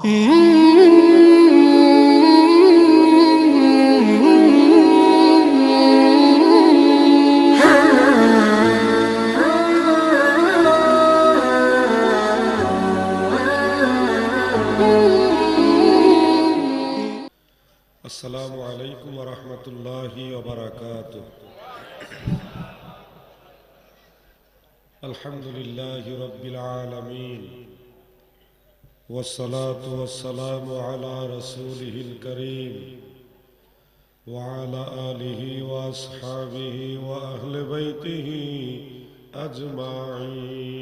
السلام عليكم ورحمة الله وبركاته. الحمد لله رب العالمين والصلاة والسلام على رسوله الكريم وعلى آله وأصحابه وأهل بيته أجمعين.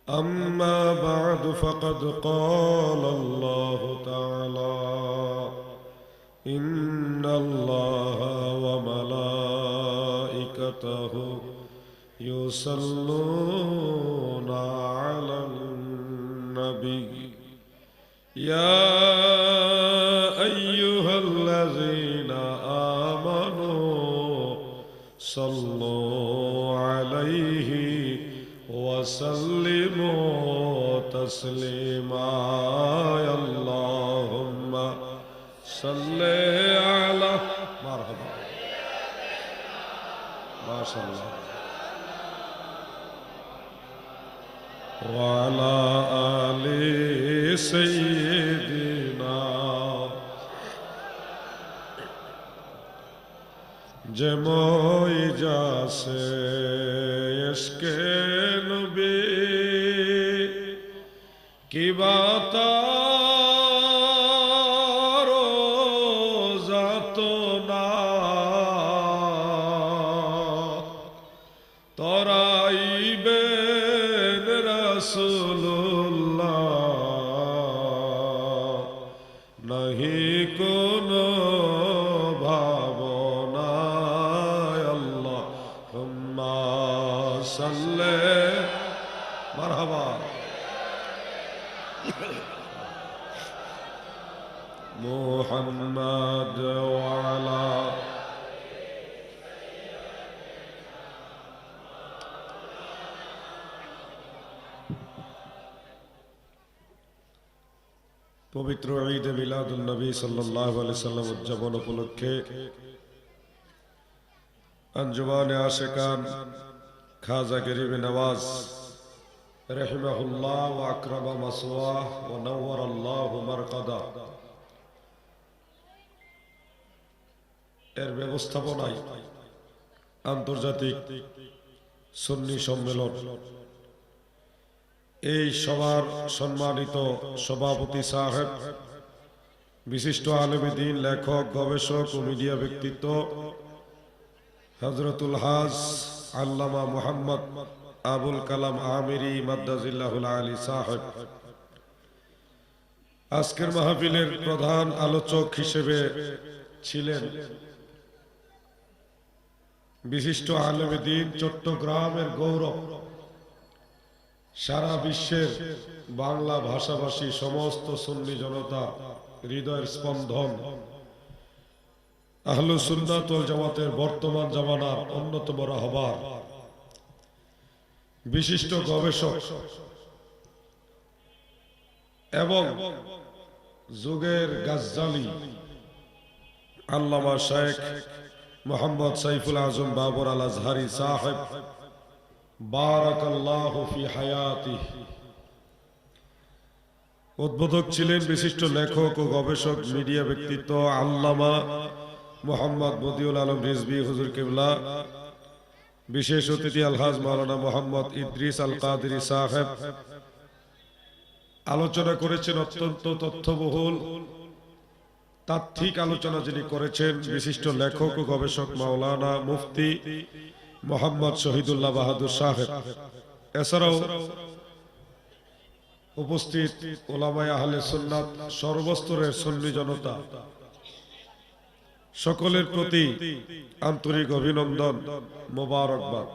أما بعد فقد قال الله تعالى: إن الله وملائكته يصلون على النبي يا أيها الذين آمنوا صلوا عليه وسلموا تسليما. يا اللهم صل على مرحبا ما شاء الله وعلى آل سيدنا جموئی جاسے عشق نبی کی بات روزہ تو نا تورائی بین رسول اللہ نہیں کنو بھاونا. اللہم صلی مرحبا محمد وعلا পবিত্র ঈদে মিলাদুন নবী সাল্লাল্লাহু আলাইহি সাল্লাম উদযাপন উপলক্ষে আঞ্জুমানে আশিকান খাজা গরিব নওয়াজ রাহিমাহুল্লাহ ওয়া আকরামা মাসওয়াহ ওয়া নাওয়ারাল্লাহু মারকাদা এর ব্যবস্থাপনায় আন্তর্জাতিক সুন্নি সম্মেলন এই সবার সম্মানিত সভাপতি সাহেব, বিশিষ্ট আলেমে দ্বীন, লেখক, গবেষক ও মিডিয়া ব্যক্তিত্ব হযরতুল হাজ আল্লামা মুহাম্মদ আবুল কালাম আমিরি মাদ্দাজিল্লাহুল আলী সাহেব, আজকের মাহফিলের প্রধান আলোচক হিসেবে ছিলেন বিশিষ্ট আলেমে দ্বীন, চট্টগ্রামের গৌরব, সারা বিশ্বের বাংলা ভাষাভাষী সমস্ত সুন্নি জনতা হৃদয়ের স্পন্দন, আহলুস সুন্নাত ওয়াল জামাতের বর্তমান জামানার অন্যতম রাহবার, বিশিষ্ট গবেষক এবং যুগের গাজ্জালি আল্লামা শেখ মোহাম্মদ সাইফুল আজম বাবর আল আজহারি সাহেব, বারাকাল্লাহু ফি হায়াতিহি। উদ্বোধক ছিলেন বিশিষ্ট লেখক ও গবেষক, মিডিয়া ব্যক্তিত্ব আল্লামা মোহাম্মদ বদিউল আলম রিজভী হুজুর কিবলা। বিশেষ অতিথি আলহাজ মাওলানা মোহাম্মদ ইদ্রিস আল কাদেরী সাহেব। আলোচনা করেছেন অত্যন্ত তথ্যবহুল তাত্ত্বিক আলোচনা যিনি করেছেন বিশিষ্ট লেখক ও গবেষক মাওলানা মুফতি মোহাম্মদ শহীদুল্লাহ বাহাদুর সাহেব। এছাড়াও উপস্থিত উলামায়ে আহলে সুন্নাত, সর্বস্তরের সুন্নি জনতা, সকলের প্রতি আন্তরিক অভিনন্দন, মোবারকবাদ।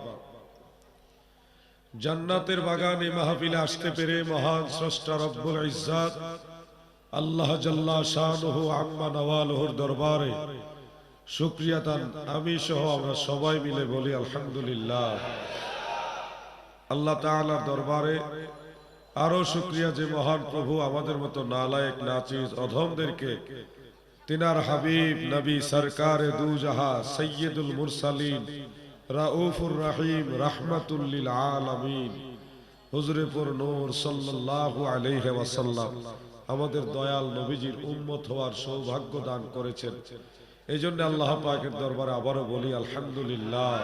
জান্নাতের বাগানে মাহফিলে আসতে পেরে মহান স্রষ্টা রব্বুল ইজ্জাত আল্লাহ জাল্লা শানুহু আম্মা নওয়ালুহুর দরবারে শুকরিয়াতান আমি সহ আমরা সবাই মিলে বলি আলহামদুলিল্লাহ। আল্লাহ তাআলার দরবারে আরো শুকরিয়া যে মহান প্রভু আমাদের মতো নালায়েক নাচিজ অধমদেরকে তিনার হাবিব নবী সরকারে দু জাহা সৈয়দুল মুরসালিন রাউফুর রহিম রাহমাতুল লিল আলামিন হুজুরে পুর নূর সাল্লাল্লাহু আলাইহি ওয়াসাল্লাম আমাদের দয়াল নবীজির উম্মত হওয়ার সৌভাগ্য দান করেছেন। এইজন্য আল্লাহ পাকের দরবারে আবারও বলি আলহামদুলিল্লাহ।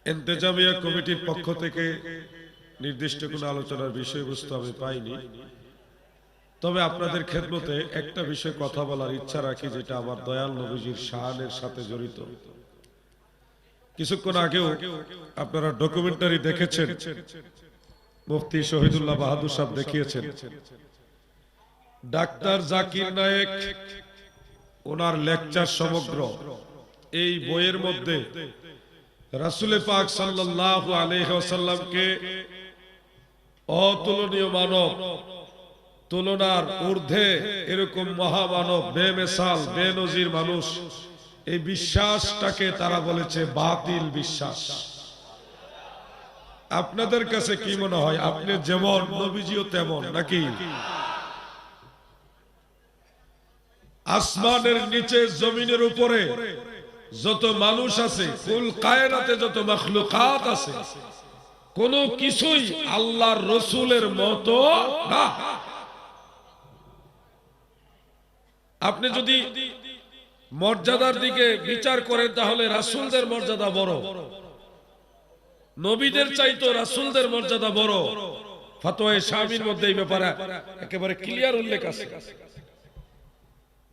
ইন্তেজামিয়া কমিটির পক্ষ থেকে নির্দিষ্ট কোনো আলোচনার বিষয়বস্তু আমি পাইনি, তবে আপনাদের খেদমতে একটা বিষয় কথা বলার ইচ্ছা রাখি, যেটা আমার দয়াল নবীজির শানের সাথে জড়িত। কিছুক্ষণ আগেও আপনারা ডকুমেন্টারি দেখেছেন, মুফতি শহীদুল্লাহ বাহাদুর সাহেব দেখিয়েছেন। ডাক্তার জাকির নায়েক ওনার লেকচার সমগ্র এই বইয়ের মধ্যে রাসূল পাক সাল্লাল্লাহু আলাইহি ওয়াসাল্লামকে অতুলনীয় মানব, তুলনার ঊর্ধ্বে এরকম মহামানব, বেমিসাল বেনজির মানুষ, এই বিশ্বাসটাকে তারা বলেছে বাতিল বিশ্বাস। আপনাদের কাছে কি মনে হয়, আপনি যেমন নবীজিও তেমন নাকি? আসমানের নিচে জমিনের উপরে যত মানুষ আছে, কুল কায়নাতে যত মাখলুকাত আছে, কোন কিছুই আল্লাহর রসুলের মতো না। আপনি যদি মর্যাদার দিকে বিচার করেন তাহলে রাসূলদের মর্যাদা বড়, নবীদের চাইতো রাসূলদের মর্যাদা বড়। ফতোয়ায়ে শামির মধ্যে এই ব্যাপারে একেবারে ক্লিয়ার উল্লেখ আছে।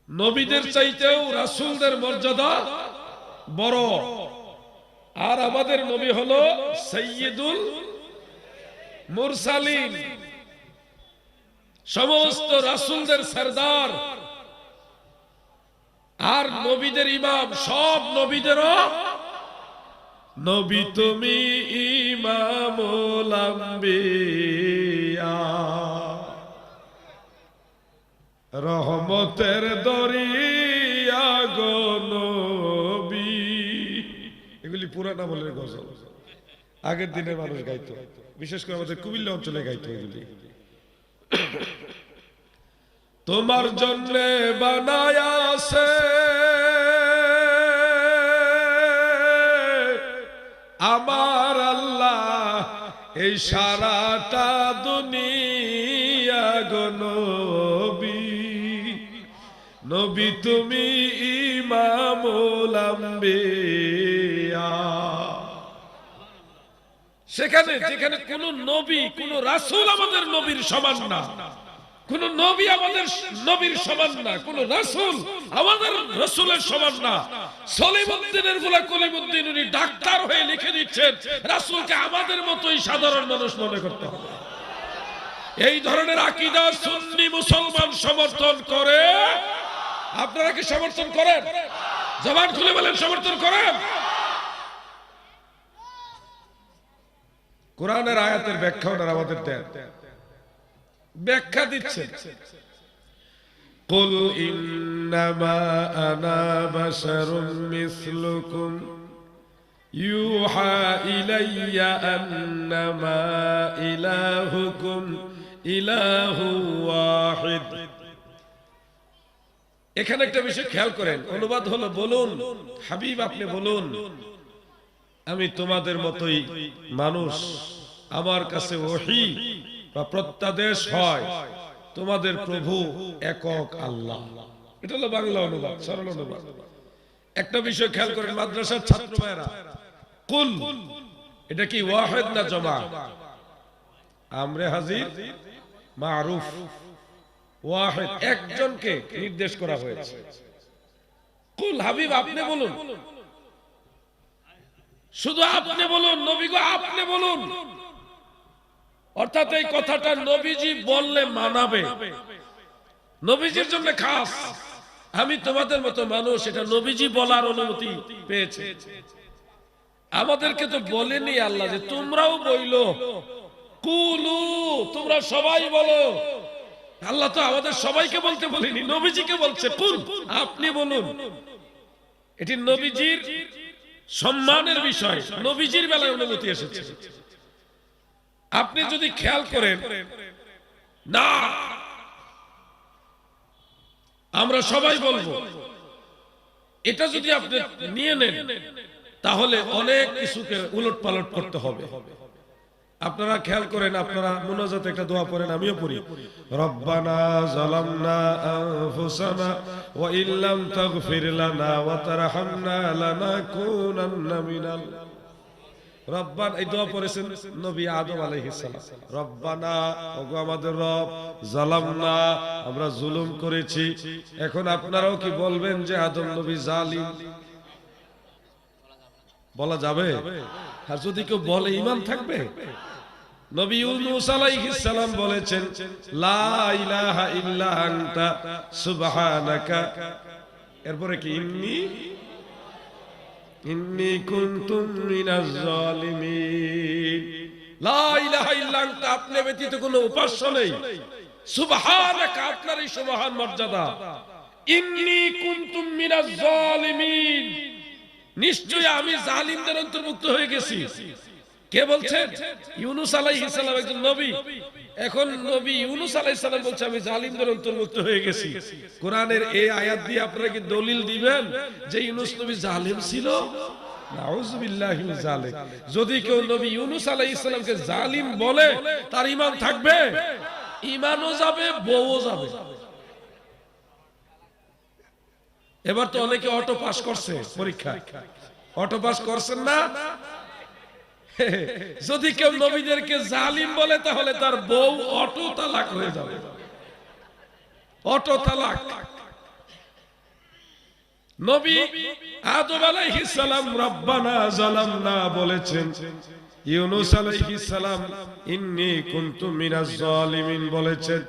নবীদের চাইতেও রাসূলদের মর্যাদা বড়। আর আমাদের নবী হলো সাইয়্যিদুল মুরসালিন, সমস্ত রাসূলদের সরদার আর নবীদের ইমাম, সব নবীদেরও নবী তুমি ইমামুল আম্বিয়া, রহমতের দরিয়া গো নবী। এগুলি পুরান আমলের গজল, আগের দিনের মানুষ গাইতো, বিশেষ করে আমাদের কুমিল্লা অঞ্চলে গাইতো এগুলি। তোমার জন্য বানায়া আছে আমার আল্লাহ এই সারাটা দুনিয়া গো নবী, নবী তুমি ইমামুল আম্বিয়া। সেখানে যেখানে কোন নবী, কোন রাসূল আমাদের নবীর সমান না, কোন নবী আমাদের নবীর সমান না, কোন রাসূল আমাদের রাসূলের সমান না। সলিমুদ্দিনের গোলা কলিমুদ্দিন উনি ডাক্তার হয়ে লিখে দিচ্ছেন রাসূলকে আমাদের মতোই সাধারণ মানুষ মনে করতে হবে। এই ধরনের আকীদা সুন্নি মুসলমান সমর্থন করে। আপনারা কি সমর্থন করেন? জবান খুলে বলেন সমর্থন করেন। কোরআনের আয়াতের ব্যাখ্যা ওনারা আমাদের দেন, ব্যাখ্যা দিচ্ছেন। কুল ইন্নামা আনা বাশারুম মিসলুকুম ইউহা ইলাইয়া আন্নামা ইলাহুকুম ইলাহু ওয়াহিদ। এখানে একটা বিষয় খেয়াল করেন, অনুবাদ হলো বলুন হাবিব আপনি বলুন আমি তোমাদের মতোই মানুষ, আমার কাছে ওহী বা প্রত্যাদেশ হয় তোমাদের প্রভু একক আল্লাহ। এটা হলো বাংলা অনুবাদ, সরল অনুবাদ। একটা বিষয় খেয়াল করেন মাদ্রাসার ছাত্র ভাইরা, কুল এটা কি ওয়াহিদ না জমা? আমরে হাজির মারুফ, ওয়াহিদ একজনকে নির্দেশ করা হয়েছে। কুল হাবিব আপনি বলুন, শুধু আপনি বলুন, নবী গো আপনি বলুন। অর্থাৎ এই কথাটা নবীজি বললে মানাবে, নবীজির জন্য খাস। আমি তোমাদের মতো মানুষ, এটা নবীজি বলার অনুমতি পেয়েছে। আমাদেরকে তো বলেনি আল্লাহ যে তোমরাও বইলো, কুলু তোমরা সবাই বলো। আল্লাহ তো আমাদের সবাইকে বলতে বলেনি, নবীজিকে বলছে কুল আপনি বলুন। এটি নবীজির সম্মানের বিষয়, নবীজির বেলায় অনুমতি এসেছে। আপনি যদি খেয়াল করেন না, আমরা সবাই বলবো, এটা যদি আপনি নিয়ে নেন তাহলে অনেক কিছুকে উলট পালট করতে হবে। আপনারা খেয়াল করেন, আপনারা মুনাজাতে একটা দোয়া পড়েন, আমিও পড়ি, রব্বানা যালামনা আনফুসানা ওয়া ইল্লাম তাগফির লানা ওয়া তারহামনা লানাকুনান্না মিনাল রব্বান। এই দোয়া পড়েছেন নবী আদম আলাইহিস সালাম। রব্বানা, ওগো আমাদের রব, যালামনা, আমরা জুলুম করেছি। এখন আপনারাও কি বলবেন যে আদম নবী জালিম? বলা যাবে? আর যদি কেউ বলে ঈমান থাকবে? নবী ইউনূস আলাইহিস সালাম বলেছেন, লা ইলাহা ইল্লা আনতা সুবহানাকা, এরপরে কি ইন্নী কুনতু মিনাজ জালিমিন। লা ইলাহা ইল্লা আনতা, আপনি ব্যতীত কোনো উপাস্য নেই, সুবহানাকা, আপনার এই সুবহান মর্যাদা, ইন্নী কুনতু মিনাজ জালিমিন, নিশ্চয়ই আমি জালিমদের অন্তর্ভুক্ত হয়ে গেছি। কে বলছেন? ইউনূস আলাইহিস সালাম একজন নবী। এখন নবী ইউনূস আলাইহিস সালাম বলছে আমি জালিমদের অন্তর্ভুক্ত হয়ে গেছি। কোরআনের এই আয়াত দিয়ে আপনারা কি দলিল দিবেন যে ইউনূস নবী জালিম ছিল? নাউযুবিল্লাহি মিন যালিক। যদি কেউ নবী ইউনূস আলাইহিস সালামকে জালিম বলে, তার ঈমান থাকবে? ঈমানও যাবে, বউও যাবে। এবার তো অনেকে অটো পাস করছে পরীক্ষা, অটো পাস করছেন না? যদি কেউ নবীদেরকে জালিম বলে তাহলে তার বউ অটো তালাক হয়ে যাবে, অটো তালাক। নবী আদম আলাইহিস সালাম রব্বানা যালামনা বলেছেন, ইউনূস আলাইহিস সালাম ইন্নী কুনতু মিনাজ জালিমিন বলেছেন।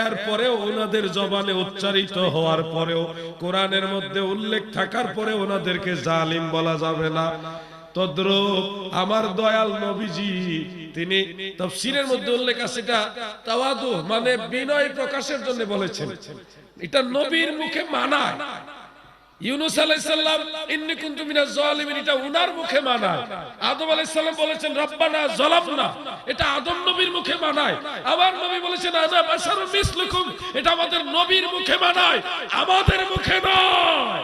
এরপরেও ওনাদের জবানে উচ্চারিত হওয়ার পরেও, কোরআনের মধ্যে উল্লেখ থাকার পরে ওনাদেরকে জালিম বলা যাবে না। তদ্রূপ আমার দয়াল নবীজি, তিনি তাফসীরের মধ্যে উল্লেখ আছে, এটা তাওয়াদু মানে বিনয় প্রকাশের জন্য বলেছেন, এটা নবীর মুখে মানায়। ইউনূস আলাইহিস সালাম ইন্নী কুনতু মিনাজ জালিমিন, এটা উনার মুখে মানায়। আদম আলাইহিস সালাম বলেছেন রব্বানা যালামনা, এটা আদম নবীর মুখে মানায়। আমার নবী বলেছেন আনা বাশারুম মিসলুকুম, এটা আমাদের নবীর মুখে মানায়, আমাদের মুখে নয়।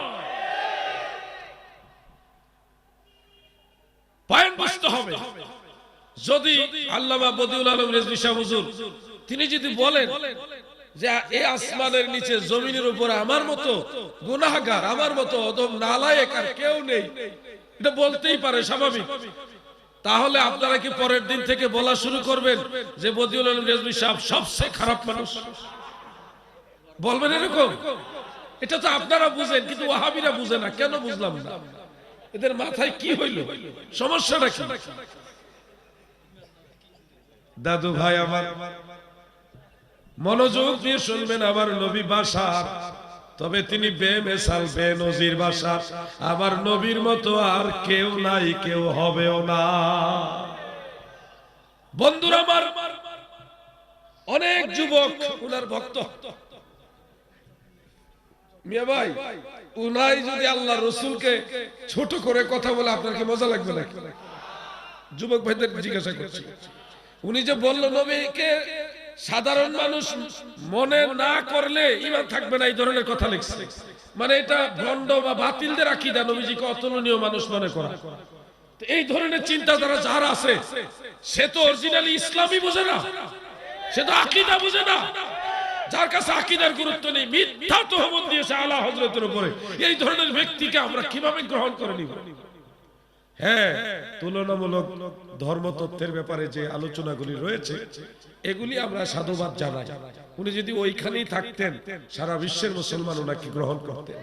পয়েন্ট বুঝতে হবে। যদি আল্লামা বদিউল আলম রিজভী সাহেব হুজুর তিনি যদি বলেন যে এই আসমানের নিচে জমিনের উপরে আমার মতো গুনাহগার, আমার মতো অদম নালায়েক আর কেউ নেই, এটা বলতেই পারে, স্বাভাবিক। তাহলে আপনারা কি পরের দিন থেকে বলা শুরু করবেন যে বদিউল আলম রিজভী সাহেব সবচেয়ে খারাপ মানুষ? বলবেন এরকম? এটা তো আপনারা বুঝেন, কিন্তু ওয়াহাবিরা বুঝে না। কেন বুঝলাম না? এদের মাথায় কি হইল? সমস্যাটা কি? দাদু ভাই আমার, মনোযোগ দিয়ে শুনবেন। আমার নবী বাশার, তবে তিনি বেমিসাল বেনজির বাশার। আমার নবীর মতো আর কেউ নাই, কেউ হবেও না। বন্ধুরা আমার, অনেক যুবক উনার ভক্ত। মিয়া ভাই, উনাই যদি আল্লাহ রসুলকে ছোট করে কথা বলে আপনার কি মজা লাগবে নাকি? যুবক ভাইদের জিজ্ঞাসা করছি, উনি যে বলল নবীকে সাধারণ মানুষ মনে না করলে ঈমান থাকবে না, এই ধরনের কথা লিখছে, মানে এটা ভণ্ড বা বাতিলদের আকীদা, নবীজিকে অতুলনীয় মানুষ মনে করা। এই ধরনের চিন্তাধারা যার আছে, সে তো অরিজিনালি ইসলামই বুঝে না, সে তো আকীদা বুঝে না। যার কাছে আকীদার গুরুত্ব নেই, মিথ্যা তহমত দিয়েছে আলা হযরতের উপরে, এই ধরনের ব্যক্তিকে আমরা কিভাবে গ্রহণ করে নিব? হ্যাঁ, তুলনামূলক ধর্মতত্ত্বের ব্যাপারে যে আলোচনাগুলি রয়েছে, এগুলি আমরা সাধুবাদ জানাই। উনি যদি ওইখানেই থাকতেন, সারা বিশ্বের মুসলমান ওনাকে গ্রহণ করতেন।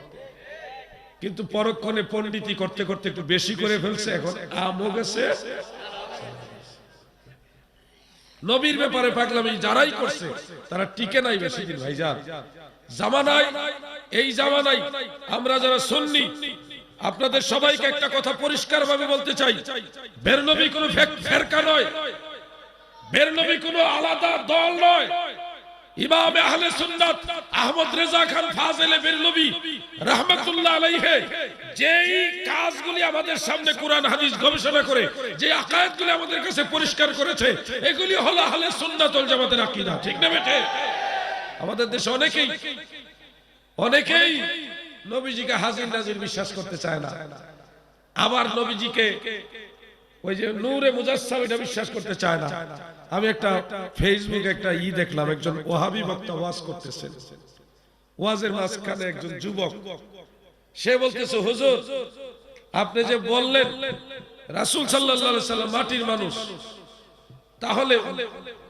কিন্তু পরক্ষণে পণ্ডিতি করতে করতে একটু বেশি করে ফেলছে, এখন আমও গেছে। নবীর ব্যাপারে পাগলামি যারাই করছে তারা টিকে নাই বেশি দিন ভাইজান। জামানায়, এই জামানায় আমরা যারা সুন্নি, আপনাদের সবাইকে একটা কথা পরিষ্কার ভাবে বলতে চাই, বের নবী কোনো ফেরকা নয়, বের নবী কোনো আলাদা দল নয়। ইমাম আহলে সুন্নাত আহমদ রেজা খান ফাজিলে বেরলভী রাহমাতুল্লাহ আলাইহি যেই কাজগুলি আমাদের সামনে কোরআন হাদিস গবেষণা করে যে আকায়েদগুলি আমাদের কাছে পরিষ্কার করেছে, এগুলি হলো আহলে সুন্নাত ওয়াল জামাতের আকীদা। ঠিক না বেটে? আমাদের দেশে অনেকেই নবীজিকে হাজির নাজির বিশ্বাস করতে চায় না, আবার নবীজিকে ওই যে নূরে মুজাসসাম এটা বিশ্বাস করতে চায় না। আমি একটা ফেসবুকে একটা দেখলাম, একজন ওয়াহাবি বক্তা ওয়াজ করতেছেন, ওয়াজের মাঝখানে একজন যুবক সে বলতেছে, হুজুর আপনি যে বললেন রাসূল সাল্লাল্লাহু আলাইহি সাল্লাম মাটির মানুষ, তাহলে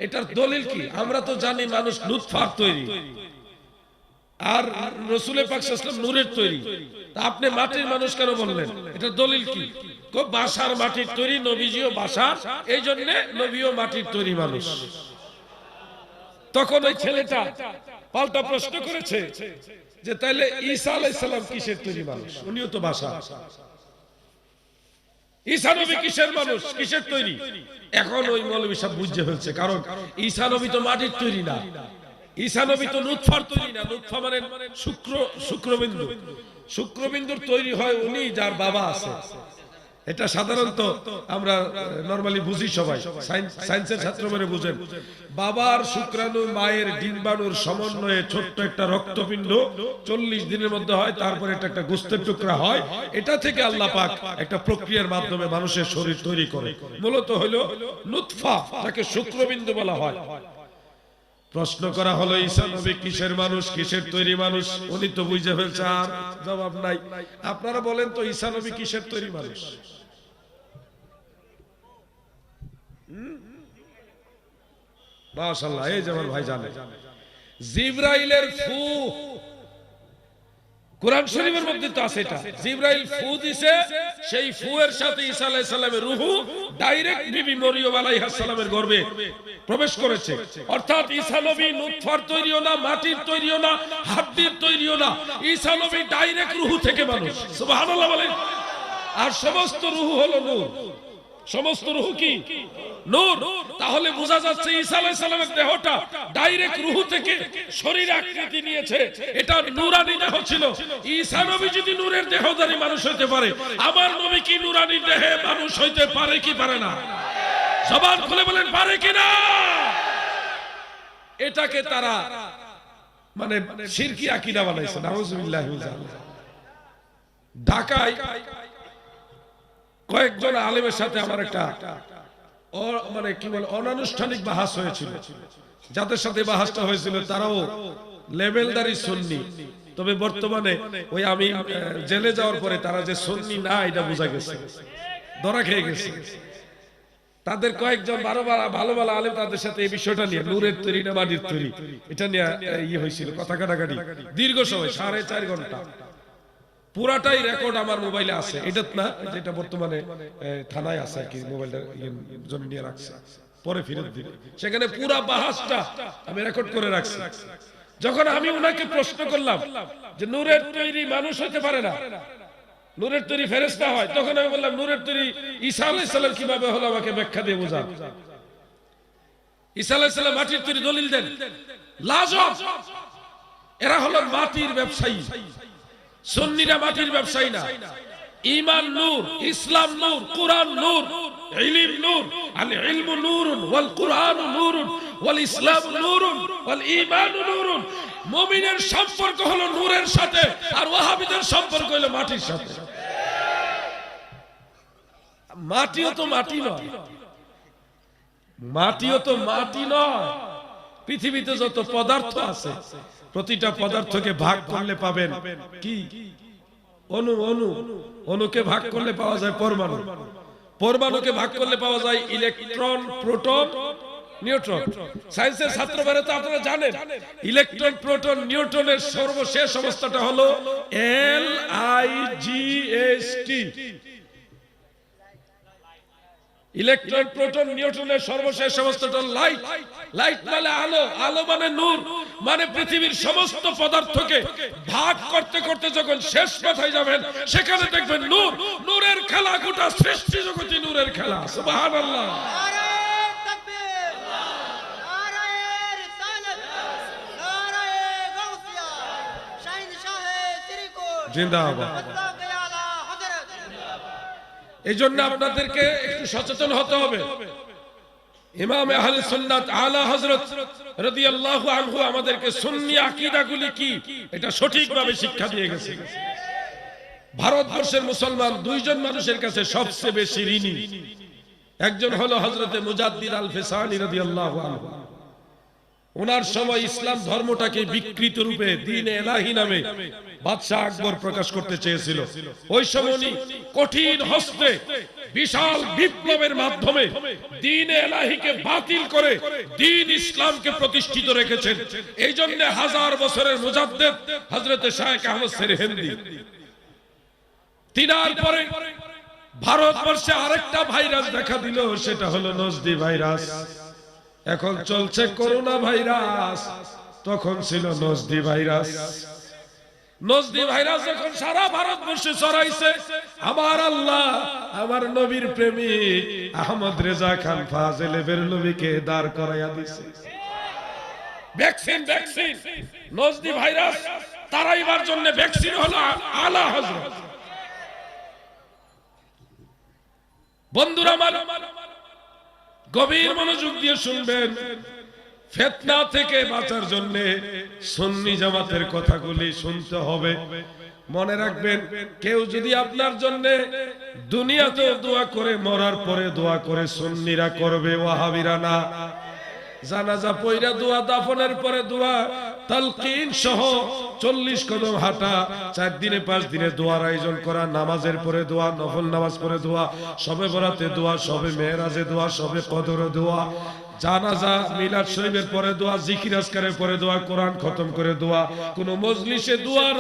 এটার দলিল কি? আমরা তো জানি মানুষ নুতফার তৈরি আর রাসূল পাক সাল্লাল্লাহু আলাইহি ওয়াসাল্লাম নূরের তৈরি, তা আপনি মাটির মানুষ কেন বললেন? এটার দলিল কি? বাসার মাটির তৈরি, নবীজিও বাসার, এই জন্য নবীও মাটির তৈরি মানুষ। তখন ওই ছেলেটা পাল্টা প্রশ্ন করেছে যে তাইলে ঈসা আলাইহিস সালাম কিসের তৈরি মানুষ? উনিও তো বাসা। ঈসা নবী কিসের মানুষ, কিসের তৈরি? এখন ওই মৌলবী সাহেব বুঝে ফেলছে, কারণ ঈসা নবী তো মাটির তৈরি না, ঈসা নবী তো নুতফার তৈরি না। নুতফা মানে শুক্রবিন্দু, শুক্রবিন্দুর তৈরি হয় উনি যার বাবা আছে। এটা সাধারণত আমরা নরমালি বুঝি, সবাই সায়েন্সের ছাত্র বলে বুঝেন। বাবার শুক্রাণু মায়ের ডিম্বাণুর সমন্বয়ে ছোট্ট একটা রক্তপিণ্ড 40 দিনের মধ্যে হয়, তারপরে এটা একটা গোশতের টুকরা হয়। এটা থেকে আল্লাহ পাক একটা প্রক্রিয়ার মাধ্যমে মানুষের শরীর তৈরি করে। মূলত হলো নুতফা, যাকে শুক্রবিন্দু বলা হয়। প্রশ্ন করা হলো ঈসা নবী কিসের মানুষ, কিসের তৈরি মানুষ? উনি তো বুঝে ফেলছে, আর জবাব নাই। আপনারা বলেন তো ঈসা নবী কিসের তৈরি মানুষ? মাশাআল্লাহ, এই যে আমার ভাই জানে জিবরাইলের ফু, কোরআন শরীফের মধ্যে তো আছে এটা। জিবরাইল ফু দিছে, সেই ফুয়ের সাথে ঈসা আলাইহিস সালামের রূহু ডাইরেক্ট বিবি মরিয়ম আলাইহিস সালামের গর্ভে প্রবেশ করেছে। অর্থাৎ ঈসা নবী নুতফার তৈরিও না, মাটির তৈরিও না, হাড্ডির তৈরিও না। ঈসা নবী ডাইরেক্ট রূহু থেকে মানুষ। সুবহানাল্লাহ বলেন। আর সমস্ত রূহু হলো নূর। সমস্ত রূহু কি? নূর। তাহলে বোঝা যাচ্ছে ঈসা আলাইহিস সালামের দেহটা ডাইরেক্ট রূহু থেকে শরীর আকৃতি নিয়েছে, এটা নূরানি দেহ ছিল। ঈসা নবী যদি নূরের দেহধারী মানুষ হইতে পারে, আমার নবী কি নূরানি দেহে মানুষ হইতে পারে কি পারে না? জবান খুলে বলেন, পারে কি না? এটাকে তারা মানে শিরকি আকীদা বানাইছে। নাউযুবিল্লাহি মিন যালিক। ঢাকায় কয়েকজন আলেমের সাথে আমার একটা মানে কি বলে অনানুষ্ঠানিক বাহাস হয়েছিল। যাদের সাথে বাহাসটা হয়েছিল তারাও লেভেলদারি সুন্নি, তবে বর্তমানে ওই আমি জেলে যাওয়ার পরে তারা যে সুন্নি না এটা বোঝা গেছে, ধরা খেয়ে গেছে। তাদের কয়েকজন ভালো ভালো আলেম তাদের সাথে এই বিষয়টা নিয়ে, নূরের তৈরি না মাটির তৈরি, এটা নিয়ে হয়েছিল কথা কাটাকাটি দীর্ঘ সময়, 4.5 ঘন্টা। পুরাটাই রেকর্ড আমার মোবাইলে আছে। এটা না, যেটা বর্তমানে থানায় আছে আর কি, মোবাইলটা জন্য নিয়ে রাখছে, পরে ফেরত দিবে। সেখানে পুরা বাহাসটা আমি রেকর্ড করে রাখছি। যখন আমি উনাকে প্রশ্ন করলাম যে নূরের তৈরি মানুষ হতে পারে না, নূরের তৈরি ফেরেশতা হয়, তখন আমি বললাম নূরের তৈরি ঈসা আলাইহিস সালাম কিভাবে হলো, আমাকে ব্যাখ্যা দিয়ে বোঝান। ঈসা আলাইহিস সালাম মাটির তৈরি, দলিল দেন। লাজব, এরা হলো মাটির ব্যবসায়ী। সুন্নিরা মাটির ব্যবসায়ী না। ঈমান নূর, ইসলাম নূর, কুরআন নূর, ইলম নূর। আল ইলমু নূরুন ওয়াল কুরআনু নূরুন ওয়াল ইসলামু নূরুন ওয়াল ঈমানু নূরুন। মুমিনের সম্পর্ক হলো নূরের সাথে, আর ওয়াহাবিদের সম্পর্ক হলো মাটির সাথে। মাটিও তো মাটি নয়, মাটিও তো মাটি নয়। পৃথিবীতে যত পদার্থ আছে, প্রতিটা পদার্থকে ভাগ করলে পাবেন কি? অণু। অণুকে ভাগ করলে পাওয়া যায় পরমাণু। পরমাণুকে ভাগ করলে পাওয়া যায় ইলেকট্রন, প্রোটন, নিউট্রন। সায়েন্সের ছাত্রবারে তো আপনারা জানেন ইলেকট্রন, প্রোটন, নিউট্রনের সর্বশেষ অবস্থাটা হলো LIGHT। ইলেকট্রন, প্রোটন, নিউট্রনের সর্বশেষ অবস্থাটা লাইট। লাইট মানে আলো, আলো মানে নূর। মানে পৃথিবীর সমস্ত পদার্থকে ভাগ করতে করতে যখন শেষ কথায় যাবেন, সেখানে দেখবেন নূর। নূরের খেলা, গোটা সৃষ্টি জগতে নূরের খেলা। সুবহানাল্লাহ। জিন্দাবাদ। এই জন্য আপনাদেরকে একটু সচেতন হতে হবে। ইমাম আহলে সুন্নাত আলা হযরত রাদিয়াল্লাহু আনহু আমাদেরকে সুন্নি আকীদাগুলি কি এটা সঠিকভাবে শিক্ষা দিয়ে গেছে। ভারতবর্ষের মুসলমান দুইজন মানুষের কাছে সবচেয়ে বেশি ঋণী। একজন হলো হযরতে মুজাদ্দিদ আল ফিসানি রাদিয়াল্লাহু আনহু। ওনার সময় ইসলাম ধর্মটাকে বিকৃত রূপে দ্বীন ইলাহি নামে বাদশাহ আকবর প্রকাশ করতে চেয়েছিল। ওই সময় উনি কঠিন হস্তে বিশাল বিপ্লবের মাধ্যমে দ্বীন ইলাহিকে বাতিল করে দ্বীন ইসলামকে প্রতিষ্ঠিত রেখেছেন। এই জন্য হাজার বছরের মুজাদ্দিদ হযরতে শাইখ আহমদ সেরহিন্দি। তিনার পরে ভারতবর্ষে আরেকটা ভাইরাস দেখা দিল, সেটা হলো নজদি ভাইরাস। এখন চলছে করোনা ভাইরাস, তখন ছিল নজদি ভাইরাস। নজদি ভাইরাস যখন সারা ভারতবর্ষে ছড়াইছে, আমার আল্লাহ আমার নবীর প্রেমিক আহমদ রেজা খান ফাজেলে বেরলভীকে দাঁড় করাইয়া দিছে। ভ্যাকসিন ভ্যাকসিন নজদি ভাইরাস তারাইবার জন্য ভ্যাকসিন হলো আলা হযরত। বন্ধুরা আমার গভীর মনোযোগ দিয়ে শুনবেন। ফিতনা থেকে বাঁচার জন্য সুন্নি জামাতের কথাগুলি শুনতে হবে। মনে রাখবেন, কেউ যদি আপনার জন্য দুনিয়াতে দোয়া করে, মরার পরে দোয়া করে, সুন্নিরা করবে, ওয়াহাবিরা না। জানাজা পয়রা দোয়া, দাফনের পরে দোয়া, তালকিন সহ 40 কদম হাঁটা, 4 দিনে 5 দিনে দোয়ার আয়োজন করা, নামাজের পরে দোয়া, নফল নামাজ পড়ে দোয়া, শবে বরাতে দোয়া, শবে মেরাজে দোয়া, শবে কদরে দোয়া, জানাজা মিলাদ শরীফের পরে দোয়া, জিকির আজকারের পরে দোয়া, কোরআন খতম করে দোয়া। কোন মজলিসে দোয়ার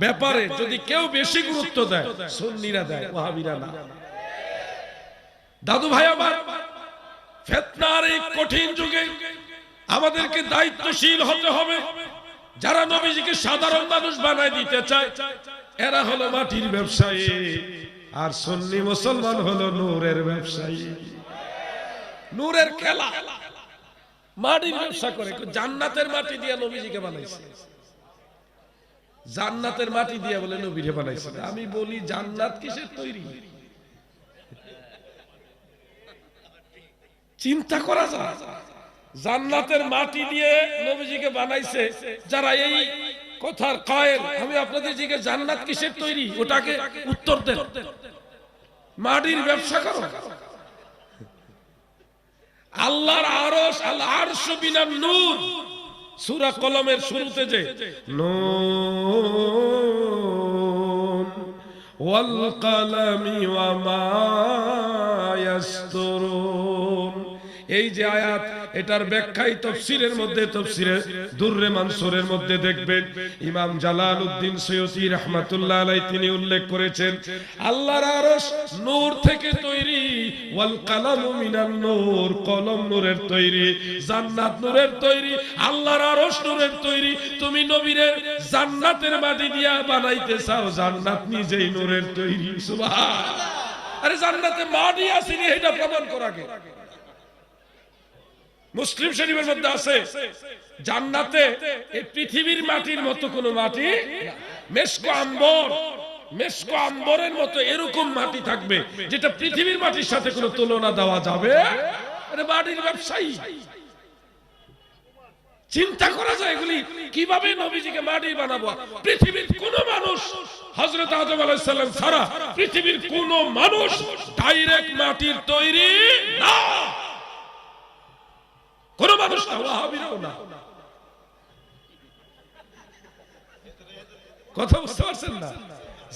ব্যাপারে যদি কেউ বেশি গুরুত্ব দেয়, সুন্নিরা দেয়, ওয়াহাবিরা না। দাদু ভাই আমার, ফিতনার এই কঠিন যুগে আমাদেরকে দায়িত্বশীল হতে হবে। যারা নবীজিকে সাধারণ মানুষ বানায় দিতে চায়, এরা হলো মাটির ব্যবসায়ী, আর সুন্নি মুসলমান হলো নূরের ব্যবসায়ী। নূরের খেলা, মাটির ব্যবসা করে। জান্নাতের মাটি দিয়ে নবীজিকে বানাইছে, জান্নাতের মাটি দিয়ে বলে নবীকে বানাইছে। আমি বলি, জান্নাত কিসের তৈরি? চিন্তা করা যায়, জান্নাতের মাটি দিয়ে নবীজিকে বানাইছে। যারা এই কথার কায়েল, আমি আপনাদের জিজ্ঞেস, জান্নাত কিসের তৈরি? ওটাকে উত্তর দেন। মাটির ব্যবসা করো। আল্লাহর আরশ, আল আরশু বিনান নূর, সূরা কলমের শুরুতে যে নুন ওয়াল কলমি ওয়া মা ইয়াসতুরুন, এই যে আয়াত, এটার ব্যাখ্যাই তাফসীরের মধ্যে, তাফসীরে দুররে মানসুরের মধ্যে দেখবেন ইমাম জালালউদ্দিন সৈয়দী রাহমাতুল্লাহ আলাইহি তিনি উল্লেখ করেছেন, আল্লাহর আরশ নূর থেকে তৈরি, ওয়াল কালামু মিনান নূর, কলম নূরের তৈরি, জান্নাত নূরের তৈরি, আল্লাহর আরশ নূরের তৈরি। তুমি নবীরে জান্নাতের মাটি দিয়া বানাইতে চাও, জান্নাত নিজেই নূরের তৈরি। সুবহানাল্লাহ। আরে জান্নাতে মাটি আছে নি, এটা প্রমাণ করা গে। মুসলিম শরীফের মধ্যে আছে, জান্নাতে এই পৃথিবীর মাটির মতো কোন মাটি, মেশক আম্বর, মেশক আম্বরের মতো এরকম মাটি থাকবে, যেটা পৃথিবীর মাটির সাথে কোনো তুলনা দেওয়া যাবে। আরে মাটির ব্যবসায়ী, চিন্তা করা যায় এগুলি কিভাবে নবীজিকে মাটি বানাবো। পৃথিবীর কোন মানুষ হযরত আদম আলাইহিস সালাম ছাড়া পৃথিবীর কোন মানুষ ডাইরেক্ট মাটির তৈরি না, কোন মানুষ না, ওয়াহাবিরাও না। কথা বুঝতে পারছেন না?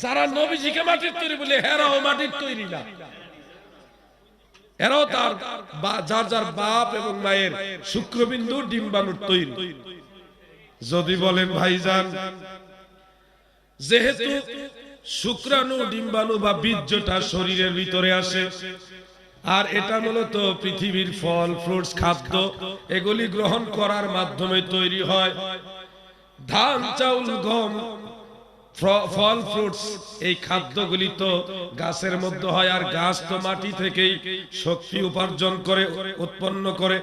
যারা নবীজিকে মাটির তৈরি বলে, হেরাও মাটির তৈরি না। এরাও তার যার যার বাপ এবং মায়ের শুক্রবিন্দু ডিম্বাণুর তৈরি। যদি বলেন ভাইজান, যেহেতু শুক্রাণু, ডিম্বাণু বা বীর্যটা শরীরের ভিতরে আসে, আর এটা মূলত পৃথিবীর ফল, ফ্রুটস, খাদ্য, এগুলি গ্রহণ করার মাধ্যমে তৈরি হয়। ধান, চাউল, গম, ফল, ফ্রুটস, এই খাদ্যগুলি তো গাছের মধ্যে হয়, আর গাছ তো মাটি থেকেই শক্তি উপার্জন করে, উৎপন্ন করে।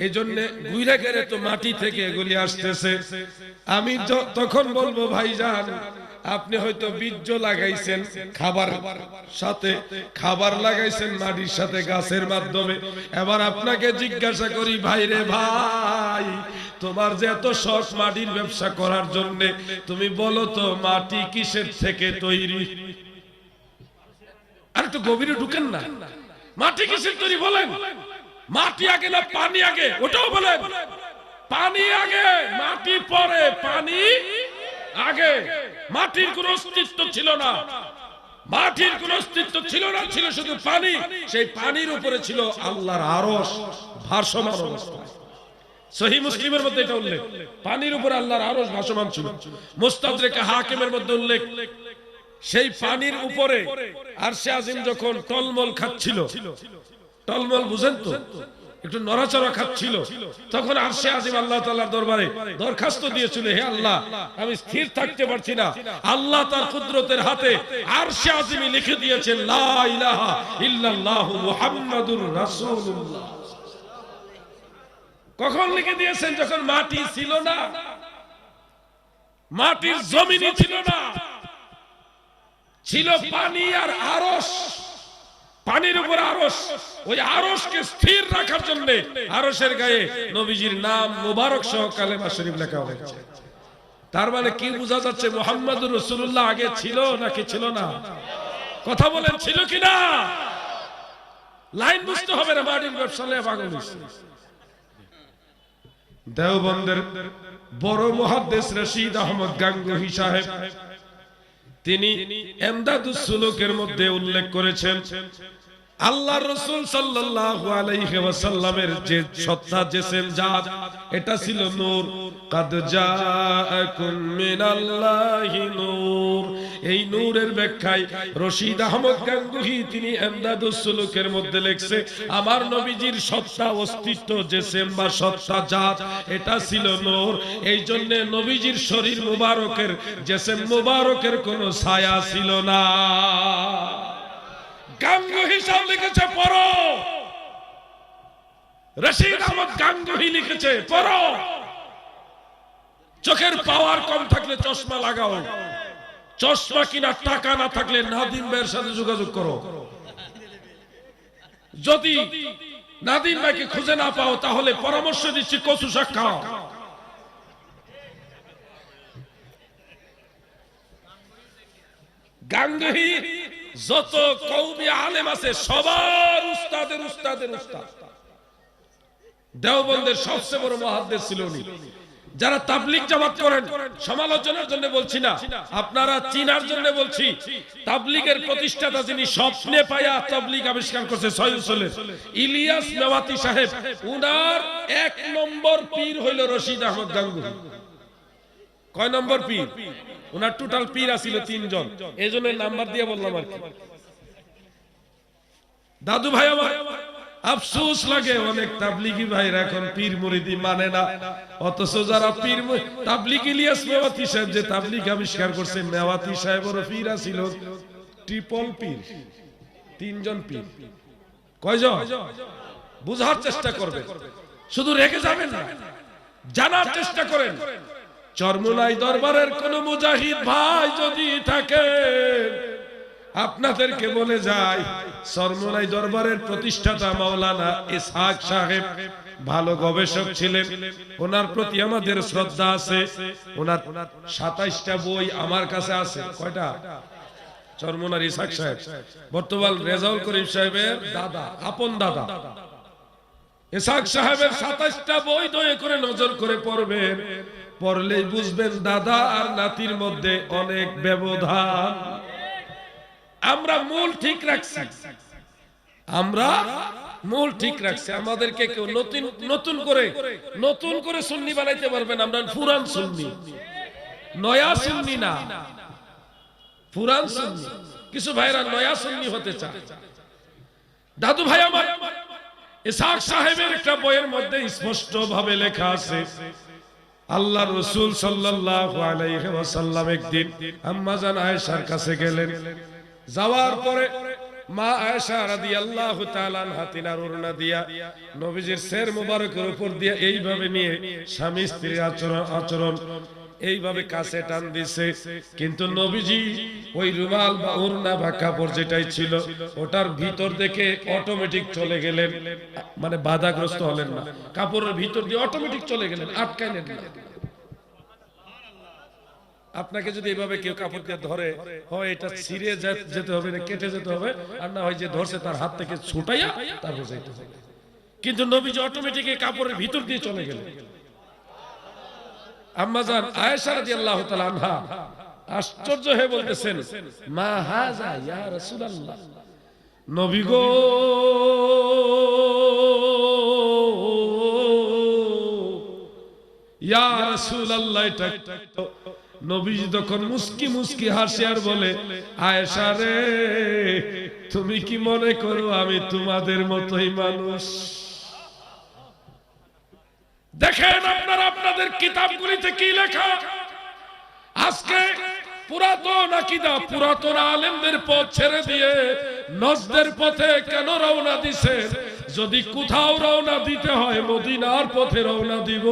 এই জন্য ঘুরে গেলে তো মাটি থেকে এগুলি আসতেছে। আমি তখন বলবো, ভাইজান আপনি হয়তো বীজ লাগাইছেন খাবার সাথে, খাবার লাগাইছেন মাটির সাথে গাছের মাধ্যমে। এবার আপনাকে জিজ্ঞাসা করি ভাই রে ভাই, তোমার যে এত শখ মাটির ব্যবসা করার জন্য, তুমি বলো তো মাটি কিসের থেকে তৈরি? আর একটু গভীরে ঢুকেন না, মাটি কিসের তৈরি বলেন? মাটি আগে না পানি আগে? ওটাও বলেন। পানি আগে, মাটি পরে, পানি আগে। মাটির কোনো অস্তিত্ব ছিল না, মাটির কোনো অস্তিত্ব ছিল না, ছিল শুধু পানি। সেই পানির উপরে ছিল আল্লাহর আরশ ভাসমান অবস্থায়। সহিহ মুসলিমের মধ্যে এটা উল্লেখ, পানির উপরে আল্লাহর আরশ ভাসমান ছিল। মুস্তাদরেক হাকিমের মধ্যে উল্লেখ, সেই পানির উপরে আরশে আজিম যখন টলমল খাচ্ছিল, টলমল বুঝেন তো, একটু নড়াচড়া খাচ্ছিল, তখন আরশে আজিম আল্লাহ তাআলার দরবারে দরখাস্ত দিয়েছিল, হে আল্লাহ, আমি স্থির থাকতে পারছি না। আল্লাহ তার কুদরতের হাতে আরশে আজিমে লিখে দিয়েছেন লা ইলাহা ইল্লাল্লাহু মুহাম্মাদুর রাসূলুল্লাহ। কখন লিখে দিয়েছেন? যখন মাটি ছিল না, মাটির জমিনই ছিল না, ছিল পানি আর আরশ। পানির উপর আরশ, ওই আরশকে স্থির রাখার জন্য আরশের গায়ে নবীজির নাম মুবারক সহ কালেমা শরীফ লেখা হয়েছে। তার মানে কি বোঝা যাচ্ছে? মুহাম্মাদুর রাসূলুল্লাহ আগে ছিল নাকি ছিল না? কথা বলেন, ছিল কিনা? লাইন বুঝতে হবে না, মাটির ব্যবসা নিয়ে পাগল হইছে। দেওবন্দের বড় মুহাদ্দিস রশিদ আহমদ গাঙ্গুহি সাহেব, তিনি এমদাদুস সুলুকের মধ্যে উল্লেখ করেছেন, আল্লাহর রাসূল সাল্লাল্লাহু আলাইহি ওয়াসাল্লামের যে সত্তা, জিসম, জাত, এটা ছিল নূর। কাদ জাআকুম মিনাল্লাহি নূর। এই নূরের ব্যাখ্যায় রশিদ আহমদ গাঙ্গুহি তিনি এমদাদুস সুলুকের মধ্যে লিখছে, আমার নবীজির সত্তা, অস্তিত্ব, জিসম বা সত্তা, জাত, এটা ছিল নূর। এই জন্য নবীজির শরীর মুবারকের, জিসম মুবারকের কোনো ছায়া ছিল না। গাঙ্গুহি সাহেব লিখেছে পড়ো, রশিদ আহমদ গাঙ্গুহি লিখেছে পড়ো। চোখের পাওয়ার কম থাকলে চশমা লাগাও, চশমা কিনা টাকা না থাকলে নাদিম ভাইয়ের সাথে যোগাযোগ করো। যদি নাদিম ভাইকে খুঁজে না পাও তাহলে পরামর্শ দিচ্ছি কচু শাক খাও। গাঙ্গুহি যত কওমি আলেম আছে সবার উস্তাদের উস্তাদের উস্তাদ। দেওবন্দের সবচেয়ে বড় মুহাদ্দিস ছিল উনি। যারা তাবলীগ জামাত করেন, সমালোচনার জন্য বলছি না, আপনারা চিনার জন্য বলছি, তাবলীগের প্রতিষ্ঠাতা যিনি স্বপ্নে পায়া তাবলীগ আবিষ্কার করছে সৈয়দুলের ইলিয়াস মেওয়াতি সাহেব, উনার 1 নম্বর পীর হইল রশিদ আহমদ গাঙ্গুহি। কয় নম্বর পীর? উনার টোটাল পীর আছিল 3 জন, এইজন্য নাম্বার দিয়ে বললাম আর কি। দাদু ভাই আমার আফসোস লাগে, অনেক তাবলীগী ভাইরা এখন পীর মুরিদি মানে না, অথচ যারা পীর তাবলীগ ইলিয়াস মেওয়াতি সাহেব যে তাবলীগ আবিষ্কার করছে, মেওয়াতি সাহেবেরও পীর ছিল ট্রিপল পীর, 3 জন পীর। কয়জন? বুঝার চেষ্টা করবেন, শুধু রেখে যাবেন না, জানার চেষ্টা করেন। চরমোনাই দরবারের কোন মুজাহিদ ভাই যদি থাকে, আপনাদেরকে বলে যায়, চরমোনাই দরবারের প্রতিষ্ঠাতা মাওলানা ইসহাক সাহেব ভালো গবেষক ছিলেন, ওনার প্রতি আমাদের শ্রদ্ধা আছে। ওনার 27টা বই আমার কাছে আছে। কয়টা? চরমোনার ইসহাক সাহেব বর্তমান রেজাউল করিম সাহেবের দাদা, আপন দাদা। ইসহাক সাহেবের 27টা বই দয়া করে নজর করে পড়বেন, পড়লেই বুঝবেন দাদা আর নাতির মধ্যে অনেক ব্যবধান। আমরা মূল ঠিক রাখছি, আমরা মূল ঠিক রাখছি। আমাদেরকে কেউ নতুন করে সুন্নি বানাইতে পারবেন? আমরা পুরান সুন্নি, নয়া সুন্নি না, পুরান সুন্নি। কিছু ভাইরা নয়া সুন্নি হতে চায়। দাদু ভাই আমার ইসহাক সাহেবের একটা বইয়ের মধ্যে স্পষ্ট ভাবে লেখা আছে, আল্লাহর রাসূল সাল্লাল্লাহু আলাইহি ওয়াসাল্লাম একদিন আম্মা জান আয়েশার কাছে গেলেন। যাওয়ার পরে মা আয়েশা রাদিয়াল্লাহু তাআলা আনহা তিনার ওড়না দিয়া নবীজির শির মোবারকের উপর দিয়ে এইভাবে নিয়ে স্বামী স্ত্রীর আচরণ এইভাবে কাছে টান দিছে, কিন্তু নবীজি ওই রুমাল বা ওড়না বা কাপড় যেটাই ছিল ওটার ভিতর দেখে অটোমেটিক চলে গেলেন, মানে বাধাগ্রস্ত হলেন না, কাপড়ের ভিতর দিয়ে অটোমেটিক চলে গেলেন, আটকাইলেন না। আপনাকে যদি এইভাবে কেউ কাপড় দিয়ে ধরে, হয় এটা ছিঁড়ে যেতে হবে, না কেটে যেতে হবে, আর না হয় যে ধরছে তার হাত থেকে ছুটাইয়া তারপর যাইতে হবে। কিন্তু নবীজি অটোমেটিক কাপড়ের ভিতর দিয়ে চলে গেলেন। আম্মাজান আয়েশা রাদিয়াল্লাহু তাআলা আনহা আশ্চর্য হয়ে বলতেছেন, মা হাযা ইয়া রাসূলুল্লাহ, নবী গো ইয়া রাসূলুল্লাহ, এটা নবীজি তখন মুস্কি মুস্কি হাসি আর বলে, আয়েশা রে, তুমি কি মনে করো আমি তোমাদের মতোই মানুষ? দেখেন আপনারা আপনাদের কিতাবগুলিতে কি লেখা। আজকে পুরাতন আকীদা, পুরাতন আলেমদের পথ ছেড়ে দিয়ে নজদের পথে কেন রওনা দিছেন? যদি কোথাও রওনা দিতে হয় মদিনার পথে রওনা দিব,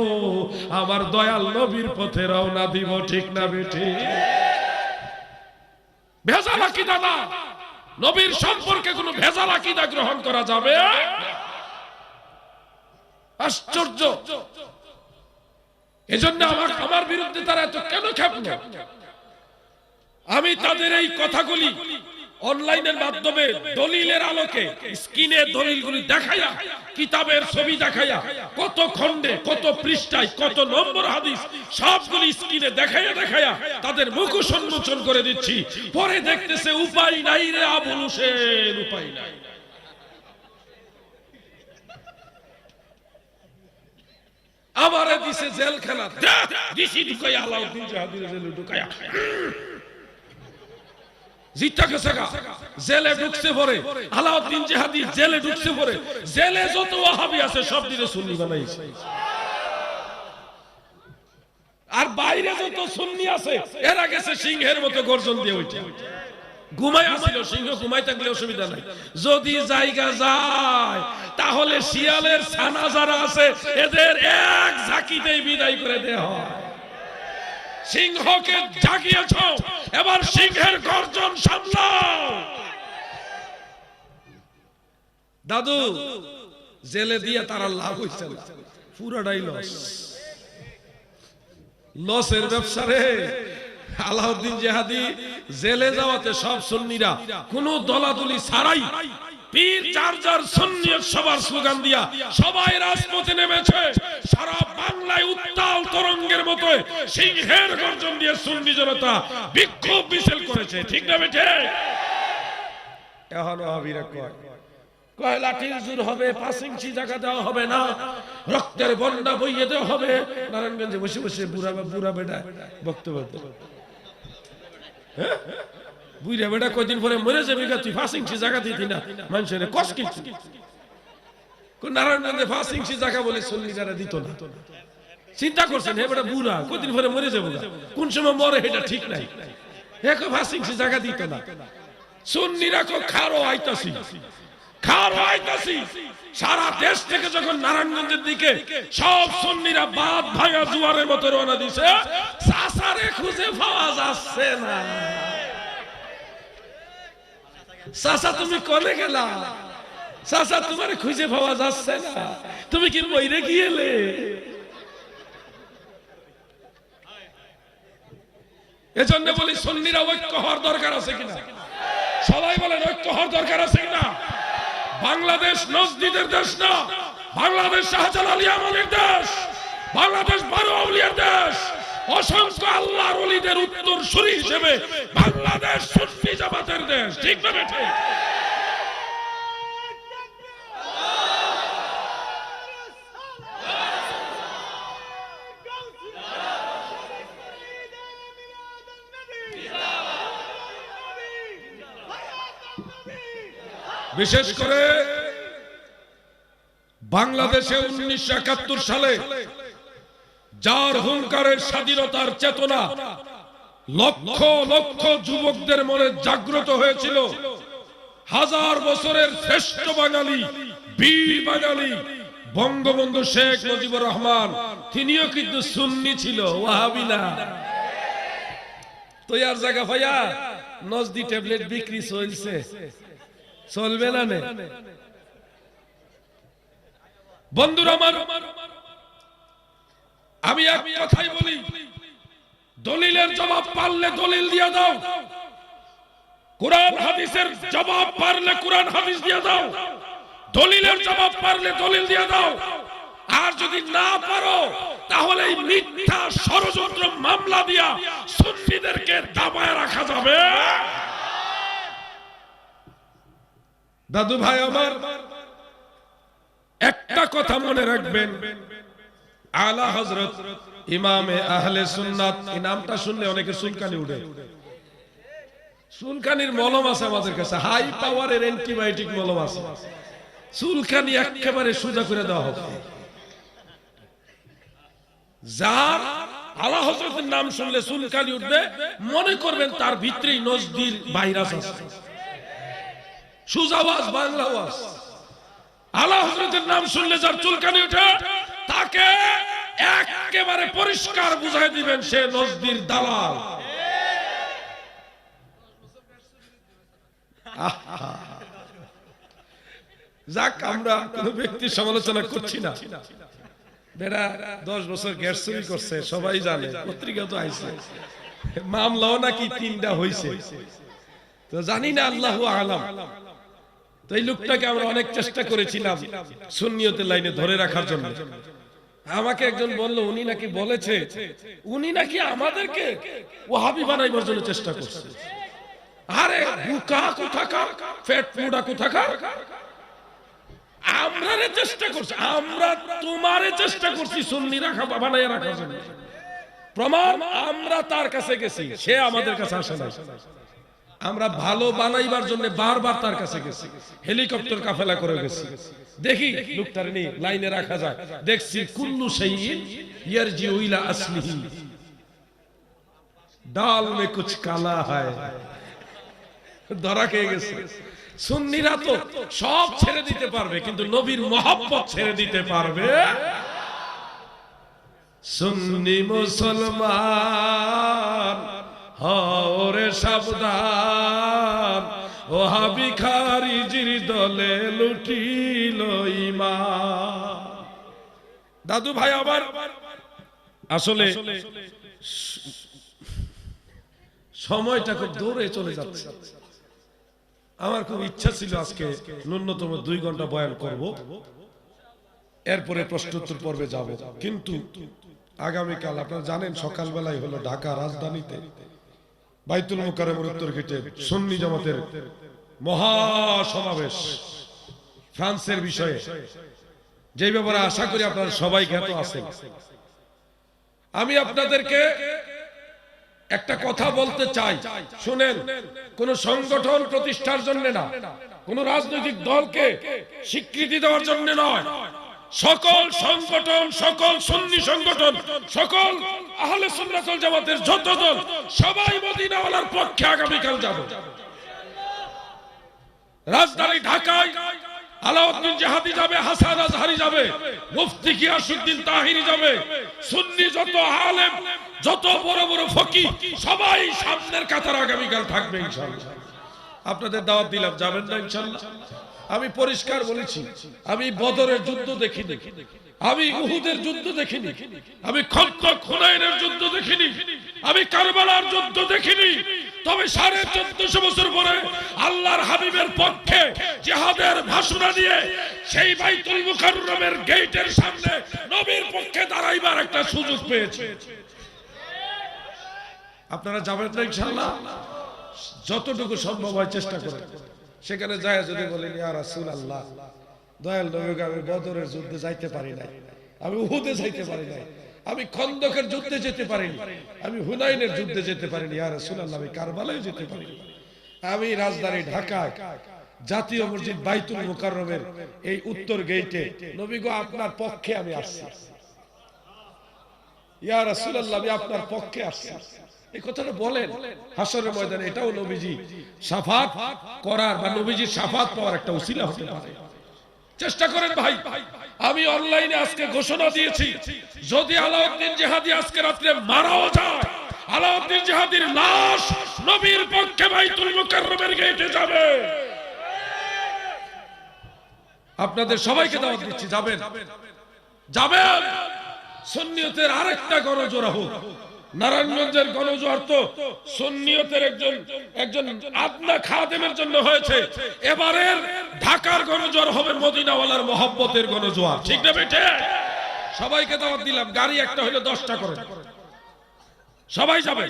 আমার দয়াল নবীর পথে রওনা দিব, ঠিক না বেঠি? ভেজাল আকীদা না, নবীর সম্পর্কে কোনো ভেজাল আকীদা গ্রহণ করা যাবে? আশ্চর্য। এজন্য আমার বিরুদ্ধে তারা এত কেন খেপল? আমি তাদের এই কথাগুলি অনলাইনের মাধ্যমে দলিলের আলোকে স্ক্রিনে দলিলগুলি দেখাইয়া, কিতাবের ছবি দেখাইয়া, কত খণ্ডে কত পৃষ্ঠায় কত নম্বর হাদিস সবগুলি স্ক্রিনে দেখাইয়া দেখাইয়া তাদের মুখ উন্মোচন করে দিচ্ছি। পরে দেখতেছে উপায় নাই রে আবুল হোসেন, উপায় নাই। আমারে দিছে জেলখানা, দিছি ঢুকাইয়া, আলাউদ্দিন জাহাদির জেলে ঢুকাইয়া জিত্তা গেছে গা, জেলে ঢুকছে পরে আলাউদ্দিন জাহাদি জেলে ঢুকছে পরে জেলে যত ওয়াহাবি আছে সব দিনে সুন্নি বানাইছে, আর বাইরে যত সুন্নি আছে এরা গেছে সিংহের মতো গর্জন দিয়ে ওইটা ঘুমাই আসছিল। সিংহ ঘুমাই থাকলে অসুবিধা নাই, যদি জায়গা যায় তাহলে শিয়ালের ছানা যারা আছে এদের এক ঝাঁকিতেই বিদায় করে দেয়া হয়। সিংহকে জাগিয়েছ, এবার সিংহের গর্জন সামলাও। দাদু জেলে দিয়ে তারা লাভ হইছে না, পুরাটাই লস, লসের ব্যবসা রে। আলাউদ্দিন জাহাদি জেলে যাওয়াতে সব সুন্নিরা কোন দলাদলি ছাড়াই পীর চার্জার সুন্নিয়ত সবার স্লোগান দিয়া সবাই রাজপথে নেমেছে। সারা বাংলায় উত্তাল তরঙ্গের মতো সিংহের গর্জন দিয়ে সুন্নি জনতা বিক্ষোভ মিছিল করেছে, ঠিক না বেঠে? এখন ওয়াহাবিরা কয় লাঠির জোর হবে, 5 ইঞ্চি জায়গা দেওয়া হবে না, রক্তের বন্যা বইয়ে দেওয়া হবে। নারায়ণগঞ্জে বসে বসে বুড়া বেটা বক্তব্য, বুড়া বেটা কয়দিন পরে মরে যাবে, তুই 5 ইঞ্চি জায়গা দিতি না মানুষের কষ্ট কিছু। নারায়ণগঞ্জে 5 ইঞ্চি জায়গা বলে সুন্নিরা দিত না। চিন্তা করছেন হে বেটা বুড়া কয়দিন পরে মরে যাবো, কোন সময় মরে এটা ঠিক নাই, 5 ইঞ্চি জায়গা দিত না। সুন্নিরা খারো আইতাছি, খারো আইতাছি। সারা দেশ থেকে যখন নারায়ণগঞ্জের দিকে সব সুন্নিরা বাদ ভাঙা জোয়ারের মতো রওনা দিছে, চাচারে খুঁজে পাওয়া যাচ্ছে না। চাচা তুমি কোনে গেলা? চাচা তোমার খুঁজে পাওয়া যাচ্ছে না, তুমি কি মইরে গিয়েলে? এজন্য বলি সুন্নিরা ঐক্য হওয়ার দরকার আছে কিনা? সবাই বলেন ঐক্য হওয়ার দরকার আছে কিনা? বাংলাদেশ নজদিদের দেশ না, বাংলাদেশ শাহজালাল ইয়ামানের দেশ, বাংলাদেশ বারো আউলিয়ার দেশ, অসংখ্য আল্লাহর ওলিদের উত্তরসূরি হিসেবে বাংলাদেশ সুন্নি জামাতের দেশ, ঠিক না বেঠে? বিশেষ করে বাংলাদেশে 1971 সালে যার হুঙ্কারের স্বাধীনতার চেতনা লক্ষ লক্ষ যুবকদের মনে জাগ্রত হয়েছিল, 1000 বছরের শ্রেষ্ঠ বাঙালি, বীর বাঙালি, বঙ্গবন্ধু শেখ মুজিবুর রহমান তিনিও কিন্তু সুন্নি ছিল, ওয়াহাবি না। তো আর জায়গা ভাইয়া নজদি ট্যাবলেট বিক্রি চলছে, চলবে না নে? বন্ধুরা আমার, আমি এক কথাই বলি, দলিলের জবাব পারলে দলিল দিয়ে দাও, কোরআন হাদিসের জবাব পারলে কোরআন হাদিস দিয়ে দাও, দলিলের জবাব পারলে দলিল দিয়ে দাও। আর যদি না পারো তাহলে এই মিথ্যা ষড়যন্ত্র মামলা দিয়া সুন্নিদেরকে দাবায় রাখা যাবে। দাদু ভাই আমার, একটা কথা মনে রাখবেন, আলা হযরত ইমামে আহলে সুন্নাত, এই নামটা শুনলে অনেকে চুলকানি উঠে। চুলকানির মলম আছে আমাদের কাছে, হাই পাওয়ারের অ্যান্টিবায়োটিক মলম আছে, চুলকানি একেবারে সোজা করে দেওয়া হবে। যার আলা হযরতের নাম শুনলে চুলকানি উঠবে, মনে করবেন তার ভিতরেই নজদির ভাইরাস আছে। সুজাওয়াজ বাংলা ওয়াজ, আলা হযরতের নাম শুনলে যার চুলকানি ওঠে তাকে একেবারে পরিষ্কার বুঝাই দিবেন সে নজদির দালাল। যাক, আমরা কোন ব্যক্তির সমালোচনা করছি না। বেড়া 10 বছর গ্যাস চুরি করছে, সবাই জানে, পত্রিকা তো আইছে, মামলাও নাকি 3টা হইছে, তো জানি না, আল্লাহু আলাম। তো এই লোকটাকে আমরা অনেক চেষ্টা করেছিলাম সুন্নিয়তের লাইনে ধরে রাখার জন্য। আমাকে একজন বলল, উনি নাকি বলেছে, উনি নাকি আমাদেরকে ওয়াহাবি বানাইবার জন্য চেষ্টা করছে। আরে বুকা কোথাকার, পেট মুড়া কোথাকার, আমরা চেষ্টা করছি, আমরা তোমারে চেষ্টা করছি সুন্নি রাখা, বানাইয়া রাখার জন্য। প্রমাণ, আমরা তার কাছে গেছি, সে আমাদের কাছে আসে নাই। আমরা ভালো বানাইবার জন্য বারবার তার কাছে গেছি, হেলিকপ্টার কাফেলা করে গেছি, দেখি লোকটার নিয়ে লাইনে রাখা যায়। দেখছি কুল্লু শাইইন ইয়ারজিউ ইলা আসলিহি, ডাল মে কুছ কালা হয়, ধরা খেয়ে গেছে। সুন্নিরা তো সব ছেড়ে দিতে পারবে, কিন্তু নবীর মহব্বত ছেড়ে দিতে পারবে। সুন্নি মুসলমান হরে সাবধান, ওহাবি খারিজির দলে লুটিল ঈমান। দাদু ভাই আবার, আসলে সময়টা খুব দূরে চলে যাচ্ছে। আমার খুব ইচ্ছা ছিল আজকে ন্যূনতম 2 ঘন্টা বয়ান করব, এরপরে প্রশ্নোত্তর পর্বে যাব। কিন্তু আগামীকাল আপনারা জানেন সকালবেলায় হলো ঢাকা রাজধানীতে বাইতুল মুকাররমের উত্তর গেটে সুন্নি জামাতের মহা সমাবেশ, ফ্রান্সের বিষয়ে, যে ব্যাপারে আশা করি আপনারা সবাই জ্ঞাত আছেন। আমি আপনাদেরকে একটা কথা বলতে চাই, শুনেন। কোন সংগঠন প্রতিষ্ঠার জন্য না, কোন রাজনৈতিক দলকে স্বীকৃতি দেওয়ার জন্য নয়, সকল সংগঠন, সকল সুন্নি সংগঠন, সকল আহলে সুন্নাত ওয়াল জামাতের যত দল, সবাই মদিনাওয়ালার পক্ষে আগামীকাল যাব। রাজধানী ঢাকায় আলাউদ্দিন জাহাদি যাবে, হাসান আজহারি যাবে, মুফতি গিয়াসউদ্দিন তাহিরি যাবে, সুন্নি যত আলেম, যত বড় বড় ফকিহ সবাই সামনের কাতার আগামীকাল থাকবে ইনশাআল্লাহ। আপনাদের দাওয়াত দিলাম, যাবেন না ইনশাআল্লাহ? আমি পরিষ্কার বলেছি, আমি বদরের যুদ্ধ দেখিনি, আমি উহুদের যুদ্ধ দেখিনি, আমি খন্দক হুনাইনের যুদ্ধ দেখিনি, আমি কারবালার যুদ্ধ দেখিনি। তবে 1450 বছর পরে আল্লাহর হাবিবের পক্ষে জিহাদের ঘোষণা দিয়ে সেই বাইতুল মুকাররমের গেটের সামনে নবীর পক্ষে দাঁড়াইবার একটা সুযোগ পেয়েছে। আপনারা যাবেন না ইনশাআল্লাহ? যতটুকু সম্ভব হয় চেষ্টা করেন। সেখানে যায় যদি বলেন, ইয়া রাসূলুল্লাহ, দয়াল নবী, আমি বদরের যুদ্ধে যাইতে পারি নাই, আমি উহুদে যাইতে পারি নাই, আমি খন্দকের যুদ্ধে যেতে পারিনি, আমি হুনাইনের যুদ্ধে যেতে পারিনি, ইয়া রাসূলুল্লাহ, আমি কারবালায় যেতে পারিনি, আমি রাজধানী ঢাকায় জাতীয় মসজিদ বাইতুল মুকাররমের এই উত্তর গেটে নবী গো আপনার পক্ষে আমি আসছি, ইয়া রাসূলুল্লাহ, আমি আপনার পক্ষে আসছি। এই কথাটা বলেন হাসরের ময়দানে। এটাও নবীজি শাফাত করার বা নবীজির শাফাত পাওয়ার একটা উসিলা হতে পারে। চেষ্টা করেন ভাই। আমি অনলাইনে আজকে ঘোষণা দিয়েছি, যদি আলাউদ্দিন জিহাদি আজকে রাত্রে মারাও যায়, আলাউদ্দিন জিহাদির লাশ নবীর পক্ষে বাইতুল মুকাররমের গেটে যাবে। আপনাদের সবাইকে দাওয়াত দিচ্ছি, যাবেন যাবেন। সুন্নিয়তের আরেকটা গণজোয়ার হোক। নারায়ণগঞ্জের গণজোয়ার তো সুন্নিয়তের একজন আদনা খাদেমের জন্য হয়েছে, এবারের ঢাকার গণজোয়ার হবে মদিনাওয়ালার মহব্বতের গণজোয়ার। ঠিক না বেটে? সবাইকে দাওয়াত দিলাম, গাড়ি একটা হলে 10টা করে সবাই যাবে।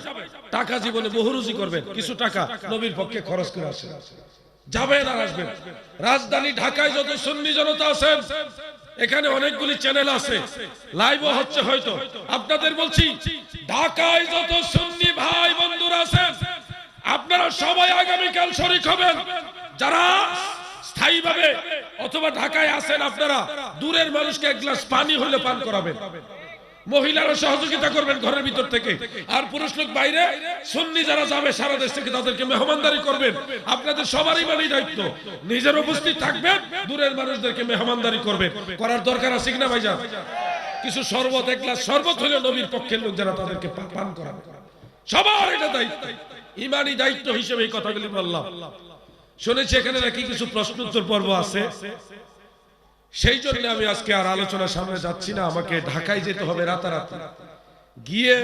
টাকা জীবনে বহুরুজি করবেন, কিছু টাকা নবীর পক্ষে খরচ করে আসেন, যাবেন আর আসবেন। রাজধানী ঢাকায় যত সুন্নি জনতা আছেন, এখানে অনেকগুলি চ্যানেল আছে, লাইভও হচ্ছে হয়তো। আপনাদের বলছি, ঢাকায় যত সুন্নি ভাই বন্ধুরা আছেন, আপনারা সবাই আগামীকাল শরীক হবেন। যারা স্থায়ীভাবে অথবা ঢাকায় আছেন, আপনারা দূরের মানুষকে এক গ্লাস পানি হলে পান করাবেন। মহিলারা সহযোগিতা করবেন ঘরের ভিতর থেকে, আর পুরুষ লোক বাইরে সুন্নি যারা যাবে সারা দেশ থেকে তাদেরকে মেহমানদারি করবেন। আপনাদের সবারই মানে দায়িত্ব, নিজের উপস্থিত থাকবেন, দূরের মানুষদেরকে মেহমানদারি করবেন। করার দরকার আছে কিনা ভাইজান? কিছু শরবত, এক গ্লাস শরবত হলে নবীর পক্ষের লোক যারা তাদেরকে পান করাবে। সবার এটা দায়িত্ব, ইমানি দায়িত্ব হিসেবে এই কথাগুলি বললাম। শুনেছি এখানে নাকি কিছু প্রশ্ন উত্তর পর্ব আছে, সেই জন্য আমি আজকে আর আলোচনার সামনে যাচ্ছি না। আমাকে ঢাকায় যেতে হবে রাতারাতি, গিয়ে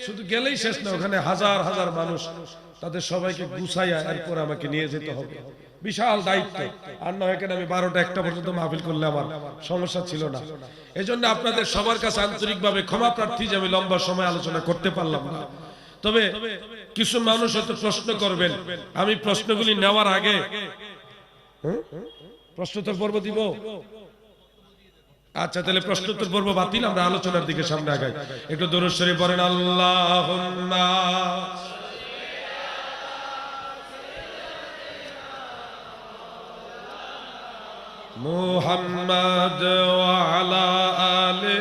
শুধু গেলেই শেষ না, ওখানে হাজার হাজার মানুষ, তাদের সবাইকে গুছাইয়া এরপর আমাকে নিয়ে যেতে হবে। বিশাল দায়িত্ব। আর নয় এখানে আমি 12টা 1টা পর্যন্ত মাহফিল করলে আমার সমস্যা ছিল না। এজন্য আপনাদের সবার কাছে আন্তরিকভাবে ক্ষমা প্রার্থী যে আমি লম্বা সময় আলোচনা করতে পারলাম না। তবে কিছু মানুষ হয়তো প্রশ্ন করবেন, আমি প্রশ্নগুলি নেওয়ার আগে প্রশ্নোত্তর পর্ব দিব। আচ্ছা, তাহলে প্রশ্নোত্তর পর্ব বাতিল, আমরা আলোচনার দিকে সামনে আগাই। একটু দরুদ শরীফ পড়েন। আল্লাহুম্মা মুহাম্মাদ ওয়া আলা আলি।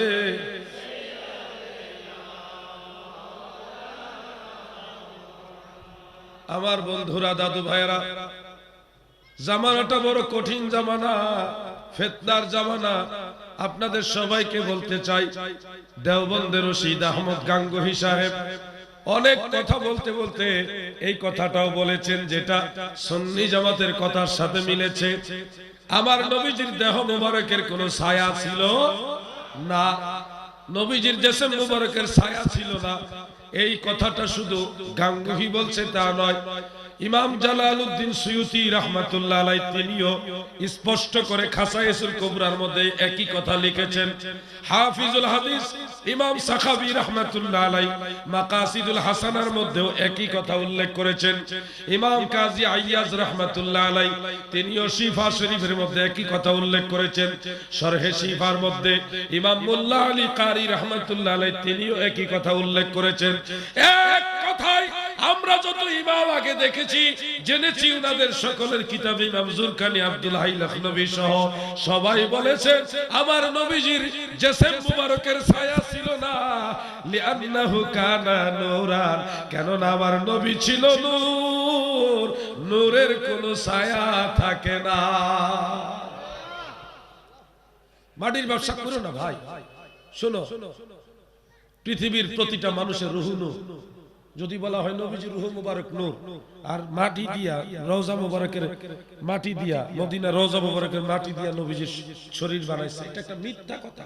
আমার বন্ধুরা, দাদু ভাইরা, জামানাটা বড় কঠিন জামানা, ফিতনার জামানা। আপনাদের সবাইকে বলতে চাই, দেওবন্দের রশিদ আহমদ গাঙ্গুহি সাহেব অনেক কথা বলতে বলতে এই কথাটাও বলেছেন, যেটা সুন্নি জামাতের কথার সাথে মিলেছে। আমার নবীজির দেহ মুবারকের কোনো ছায়া ছিল না, নবীজির জিসম মুবারকের ছায়া ছিল না। এই কথাটা শুধু গাঙ্গুহি বলছে তা নয়, ইমাম জালালউদ্দিন সুয়ুতি রাহমাতুল্লাহ আলাইহি তিনিও স্পষ্ট করে খাসায়েসুল কুবরার মধ্যে একই কথা লিখেছেন। হাফিজুল হাদিস ইমাম সাখাবী রাহমাতুল্লাহ আলাইহি মাকাসিদুল হাসানার মধ্যেও একই কথা উল্লেখ করেছেন। ইমাম কাজী আইয়াজ রাহমাতুল্লাহ আলাইহি তিনিও শিফা শরীফের মধ্যে একই কথা উল্লেখ করেছেন। শরহে শিফার মধ্যে ইমাম মোল্লা আলী কারি রাহমাতুল্লাহ আলাইহি তিনিও একই কথা উল্লেখ করেছেন। এক কথাই আমরা যত ইমাম আগে দেখেছি, জেনেছি, উনাদের সকলের কিতাবে ইমাম জুরকানি, আব্দুল হাই লখনবী সহ সবাই বলেছেন, আমার নবীজির জিসম মুবারকের ছায়া ছিল না, লিআন্নাহু কানা নূরান, কেননা আমার নবী ছিল নূর, নূরের কোনো ছায়া থাকে না। মাটির ব্যবসা করো না ভাই, শোনো, পৃথিবীর প্রতিটা মানুষের রূহ নূর। যদি বলা হয় নবীজির রূহ মুবারক নূর, আর মাটি দিয়া রওজা মুবারকের মাটি দিয়া, মদিনা রওজা মুবারকের মাটি দিয়া নবীজির শরীর বানাইছে, এটা একটা মিথ্যা কথা,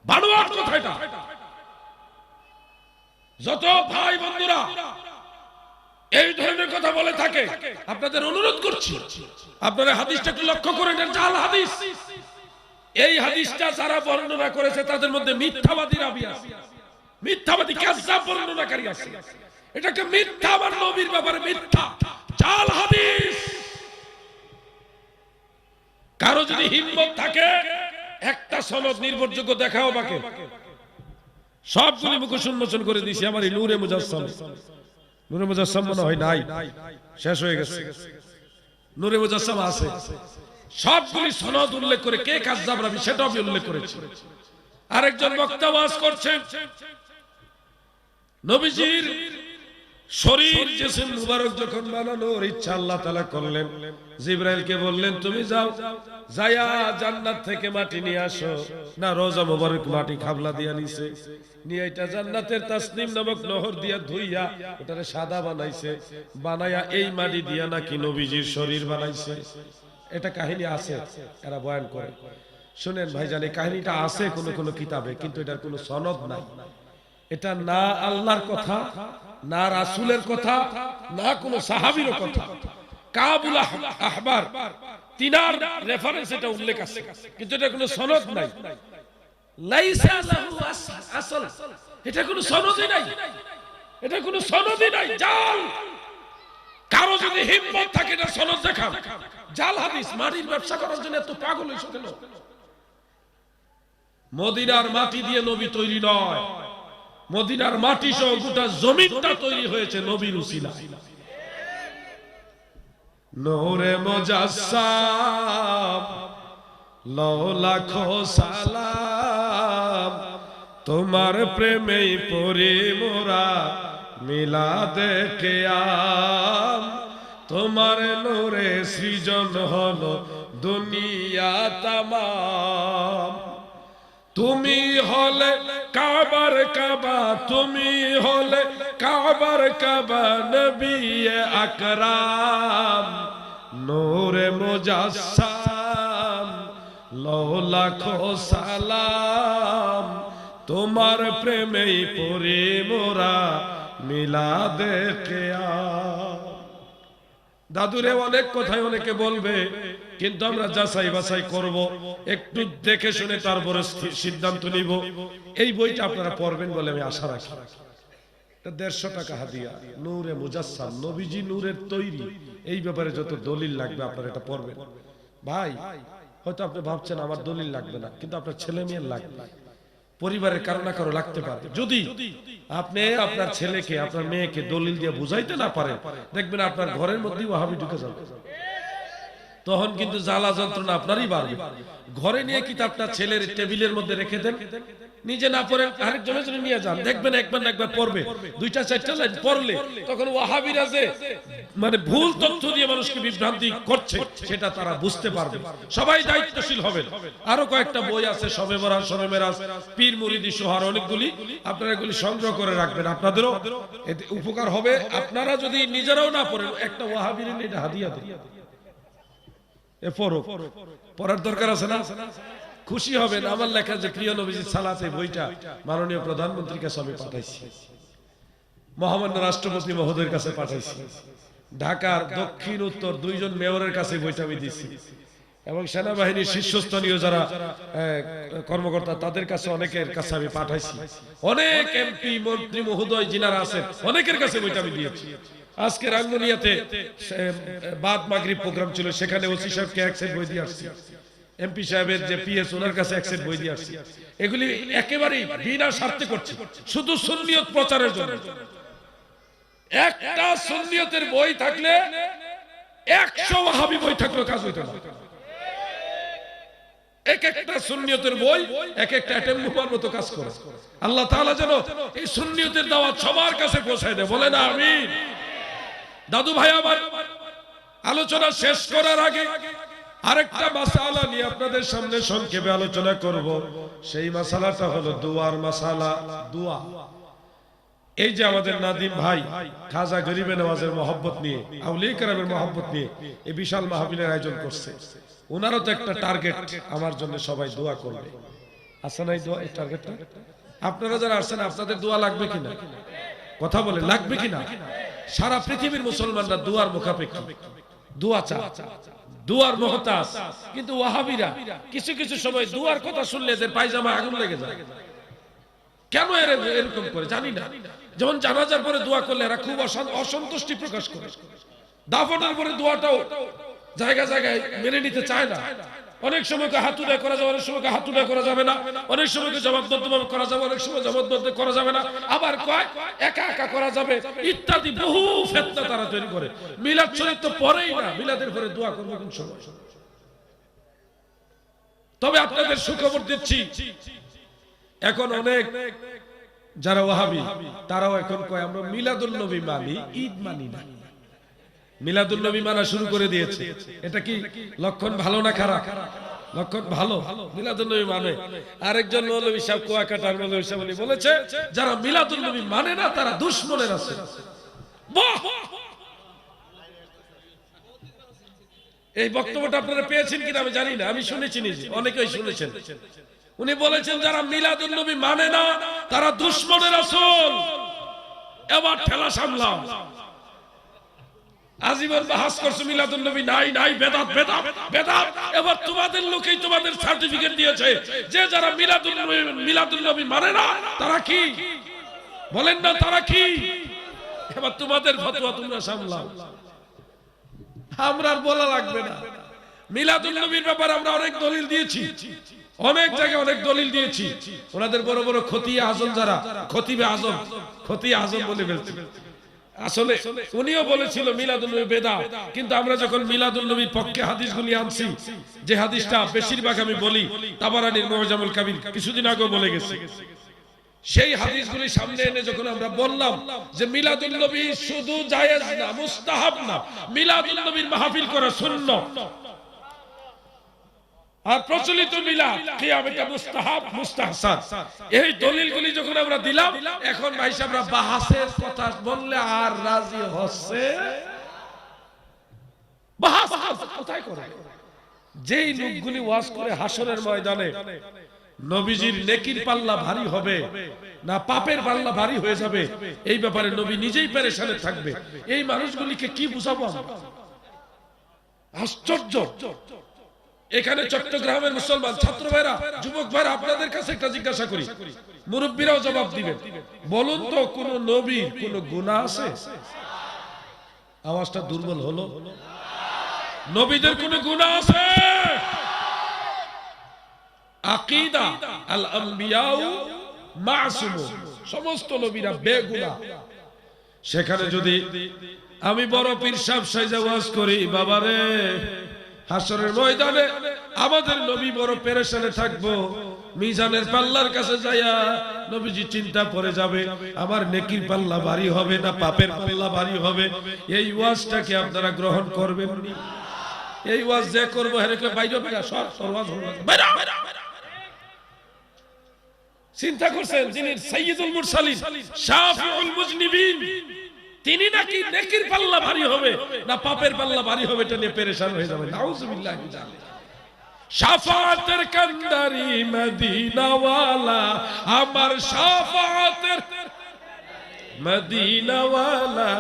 বানোয়াট কথা এটা। যত ভাই বন্ধুরা এই ধরনের কথা বলে থাকে, আপনাদের অনুরোধ করছি, আপনারা হাদিসটা একটু লক্ষ্য করেন, এটা জাল হাদিস। এই হাদিসটা যারা বর্ণনা করেছে তাদের মধ্যে মিথ্যাবাদী রাবী আছে, মিথ্যাবাদী কাযযাব বর্ণনাকারী আছে। এটাকে মিথ্যা, আমার নবীর ব্যাপারে মিথ্যা, জাল হাদিস। কারো যদি হিম্মত থাকে একটা সনদ নির্ভরযোগ্য দেখাও বাকে, সবগুলি মুখ উন্মোচন করে দিয়েছি। আমার এই নূরে মুজাসসাম, নূরে মুজাসসাম মনে হয় নাই, শেষ হয়ে গেছে। নূরে মুজাসসাম আছে, সবগুলি সনদ উল্লেখ করে কে কাযযাব রাবী সেটাও আমি উল্লেখ করেছি। আরেকজন বক্তা ওয়াজ করছেন, নবীজির শরীর জিসম মুবারক যখন বানানোর ইচ্ছা আল্লাহ তাআলা করলেন, জিবরাইলকে বললেন তুমি যাও, যায়া জান্নাত থেকে মাটি নিয়ে আসো। না, রোজা মুবারক মাটি খাবলা দিয়া নিছে, নিয়ে এটা জান্নাতের তাসনিম নামক নহর দিয়া ধুইয়া এটারে সাদা বানাইছে, বানায়া এই মাটি দিয়া নাকি নবীজির শরীর বানাইছে। এটা কাহিনী আছে, এরা বয়ান করে। শুনেন ভাইজান, এই কাহিনীটা আছে কোন কোন কিতাবে, কিন্তু এটার কোনো সনদ নাই। এটা না আল্লাহর কথা, না রাসূলের কথা, না কোনো সাহাবীর কথা। কাবুল আহবার তিনার রেফারেন্স এটা উল্লেখ আছে, কিন্তু এটা কোনো সনদ নাই। লাইসা লাহু আসল, এটা কোনো সনদই নাই, এটা কোনো সনদই নাই, জাল। কারো যদি হিম্মত থাকে এটা সনদ দেখান। জাল হাদিস, মাটির ব্যবসা করার জন্য এত পাগল হইছো কেন? মদিনার মাটি দিয়ে নবী তৈরি নয়, মদিনার মাটি সহ গোটা জমিনটা তৈরি হয়েছে নবীর উসিলায়। নূরে মুজাসসাম লাখ লাখো সালাম, তোমার প্রেমেই পড়ি মোরা মিলাদে কিয়াম। তোমার নূরে সৃজন হলো দুনিয়া তামাম। তুমি হলে কাবার কাবা, তুমি হলে কাবার কাবা, নবী আকরাম। নূরে মুজাসসাম লাখ লাখো সালাম, তোমার প্রেমেই পড়ি মোরা মিলাদে কিয়াম। দাদুরে অনেক কথাই অনেকে বলবে, কিন্তু আমরা যাচাই বাছাই করব, একটু দেখে শুনে তারপরে সিদ্ধান্ত নিব। এই বইটা আপনারা পড়বেন বলে আমি আশা রাখি। 150 টাকা হাদিয়া, নূরে মুজাসসাম, নবীজি নূরের তৈরি। এই ব্যাপারে যত দলিল লাগবে আপনারা এটা পড়বেন। ভাই, হয়তো আপনি ভাবছেন আমার দলিল লাগবে না, কিন্তু আপনার ছেলে মেয়ের লাগবে, পরিবারের কারো না কারো লাগতে পারে। যদি আপনি আপনার ছেলেকে, আপনার মেয়েকে দলিল দিয়ে বুঝাইতে না পারেন, দেখবেন আপনার ঘরের মধ্যেই ওয়াহাবি ঢুকে যাবে। তখন কিন্তু জ্বালা যন্ত্রণা আপনারই বাড়বে। ঘরে নিয়ে কিতাবটা ছেলের টেবিলের মধ্যে রেখে দেন, নিজে না পড়েন আরেকজনের জন্য নিয়ে যান, দেখবেন একবার না একবার পড়বে। 2-4 লাইন পড়লে তখন ওয়াহাবিরা যে মানে ভুল তথ্য দিয়ে মানুষকে বিভ্রান্তি করছে সেটা তারা বুঝতে পারবে। সবাই দায়িত্বশীল হবেন। আরো কয়েকটা বই আছে, শবে বরাত, শবে মেরাজ, পীর মুরিদি সোহার, অনেকগুলি। আপনারা এগুলি সংগ্রহ করে রাখবেন, আপনাদেরও এতে উপকার হবে। আপনারা যদি নিজেরাও না পড়েন, একটা ওয়াহাবির এটা হাদিয়া দেন, পড়ার দরকার আছে না? খুশি হবেন। আমার লেখা যে প্রিয় নবীজির সালাত, এই বইটা মাননীয় প্রধানমন্ত্রীর কাছে আমি পাঠাইছি, মহামান্য রাষ্ট্রপতি মহোদয়ের কাছে পাঠাইছি, ঢাকার দক্ষিণ উত্তর 2 জন মেয়রের কাছে বইটা আমি দিছি, এবং সেনাবাহিনীর শীর্ষস্থানীয় যারা কর্মকর্তা তাদের কাছে অনেকের কাছে আমি পাঠাইছি। অনেক এমপি মন্ত্রী মহোদয় যিনারা আছেন অনেকের কাছে বইটা আমি দিয়েছি। আজকে রাঙ্গুনিয়াতে বাদ মাগরিব প্রোগ্রাম ছিল, সেখানে ওসি সাহেবকে 1 সেট বই দিয়ে আসছি, এমপি সাহেবের যে পিএস ওনার কাছে 1 সেট বই দিয়ে আসছি। এগুলি একেবারে বিনা স্বার্থে করছি, শুধু সুন্নিয়ত প্রচারের জন্য। একটা সুন্নিয়তের বই থাকলে 100 ওয়াহাবি বই থাকলে কাজ হইতো না। এক একটা সুন্নিয়তের বই এক একটা অ্যাটেম বোমার মতো কাজ করে। আল্লাহ তাআলা যেন এই সুন্নিয়তের দাওয়াত সবার কাছে পৌঁছায় দেয়, বলেন আমিন। দাদু ভাই, আমার আলোচনা শেষ করার আগে আরেকটা মাসালা নিয়ে আপনাদের সামনে সংক্ষেপে আলোচনা করব। সেই মাসালাটা হলো দুয়ার মাসালা। দোয়া। এই যে আমাদের নাদিম ভাই খাজা গরিবে নওয়াজের মহব্বত নিয়ে, আউলিয়া কেরামের মহব্বত নিয়ে এই বিশাল মাহফিলের আয়োজন করছে। ওনারও তো একটা টার্গেট, আমার জন্য সবাই দোয়া করবে। আছে না এই দোয়া, এই টার্গেটটা? আপনারা যারা আসছেন আপনাদের দোয়া লাগবে কিনা? কথা বলে লাগবে কিনা? সারা পৃথিবীর মুসলমানরা দোয়ার মুখাপেক্ষী, দোয়া চায়, দোয়ার মুহতাজ। কিন্তু ওয়াহাবিরা কিছু কিছু সময় দোয়ার কথা শুনলে এদের পায়জামায় আগুন লেগে যায়। কেন এরকম করে জানি না। যেমন জানাজার পরে দোয়া করলে এরা খুব অসন্তুষ্টি প্রকাশ করে, দাফনের পরে দোয়াটাও জায়গা জায়গায় মেনে নিতে চায় না। অনেক সময় হাতুড়া করা যাবে, অনেক সময় হাতুড়া করা যাবে না, অনেক সময় জবাববদ্ধভাবে করা যাবে, অনেক সময় জবাববদ্ধ করা যাবে না, আবার কয় একা একা করা যাবে, ইত্যাদি বহু ফিতনা তারা তৈরি করে। মিলাদ শরীফ তো পরেই না, মিলাদের পরে দোয়া করব কোন সময়? তবে আপনাদের সুখবর দিচ্ছি, এখন অনেক যারা ওয়াহাবি তারাও এখন কয় আমরা মিলাদুন নবী মানি, ঈদ মানি না। মিলাদুন নবী মানা শুরু করে দিয়েছে। এটা কি লক্ষণ ভালো না খারাপ? লক্ষণ ভালো। মিলাদুন নবী মানে। আরেকজন মৌলভী সাহেব কুয়াকাটার মৌলভী সাহেব উনি বলেছে যারা মিলাদুন নবী মানে না তারা দুশমনের আছে। বাহ! এই বক্তব্যটা আপনারা পেয়েছেন কিনা আমি জানি না, আমি শুনেছি নিজে, অনেকেই শুনেছেন। উনি বলেছেন যারা মিলাদুন নবী মানে না তারা দুশমনের রাসূল। এবার ঠেলা সামলাও। আজীবন বাহাস করছো মিলাদুন নবী নাই নাই, বেদাত বেদাত বেদাত। এবার তোমাদের লোকেই তোমাদের সার্টিফিকেট দিয়েছে যে যারা মিলাদুন নবী মানে না তারা কি বলেন না, তারা কি? এবার তোমাদের ফতোয়া তোমরা সামলাও, আমরা আর বলা লাগবে না। মিলাদুন নবীর ব্যাপারে আমরা অনেক দলিল দিয়েছি, অনেক জায়গায় অনেক দলিল দিয়েছি। ওনাদের বড় বড় খতিয়ে আজম যারা খতিবে আজম, খতিয়ে আজম বলে ফেলছে। আসলে উনিও বলেছিল মিলাদুন নবী বেদাত, কিন্তু আমরা যখন মিলাদুন নবীর পক্ষে হাদিসগুলি আনছি, যে হাদিসটা বেশিরভাগ আমি বলি তাবারানীর মুআজামুল কাবীর কিছুদিন আগে বলে গেছি, সেই হাদিসগুলি সামনে এনে যখন আমরা বললাম যে মিলাদুন নবী শুধু জায়েজ না, মুস্তাহাব না, মিলাদুন নবীর মাহফিল করা সুন্নাত, আর প্রচলিত মিলাদ কিয়াম এটা মুস্তাহাব মুস্তাহসান, এই দলিলগুলি যখন আমরা দিলাম, এখন ভাই সাহেবরা বাহাসের কথা বললে আর রাজি হচ্ছে। বাহাস কোথায় করে? যেই লোকগুলি ওয়াজ করে হাসরের ময়দানে নবীজির নেকির পাল্লা ভারী হবে না পাপের পাল্লা ভারী হয়ে যাবে, এই ব্যাপারে নবী নিজেই পেরেশানে থাকবে, এই মানুষগুলিকে কি বুঝাবো আমরা? আশ্চর্য। এখানে চট্টগ্রামের মুসলমান ছাত্র ভাইরা, যুবক ভাইরা, আপনাদের কাছে একটা জিজ্ঞাসা করি, মুরব্বীরাও জবাব দিবেন, বলুন তো কোন নবীর কোন গুনাহ আছে? আওয়াজটা দুর্বল হলো। নবীদের কোন গুনাহ আছে? আকীদা আল আম্বিয়াউ মাসুমুন, সমস্ত নবীরা বেগুনাহ। সেখানে যদি আমি বড় পীর সাহেব সাইজা ওয়াজ করি, বাবারে হাসরের ময়দানে আমাদের নবী বড় পেরেশানে থাকবো, মিজানের পাল্লার কাছে যাইয়া নবীজি চিন্তা করে যাবে আমার নেকির পাল্লা ভারী হবে না পাপের পাল্লা ভারী হবে। এই ওয়াজটাকে আপনারা গ্রহণ করবেন নি? এই ওয়াজ যে করবো হেরেকে বাইরে বাইরে সব ওয়াজ হবে বাইরে বাইরে। চিন্তা করছেন যিনি সাইয়্যিদুল মুরসালিন শাফিউল মুজনিবিন, তিনি নাকি নেকির পাল্লা ভারী হবে না পাপের পাল্লা ভারী হবে এটা নিয়ে পেরেশান হয়ে যাবে। নাউজুবিল্লাহ। শাফাআতের কান্দারি মদিনা ওয়ালা, আমার শাফাআতের মদিনা ওয়ালা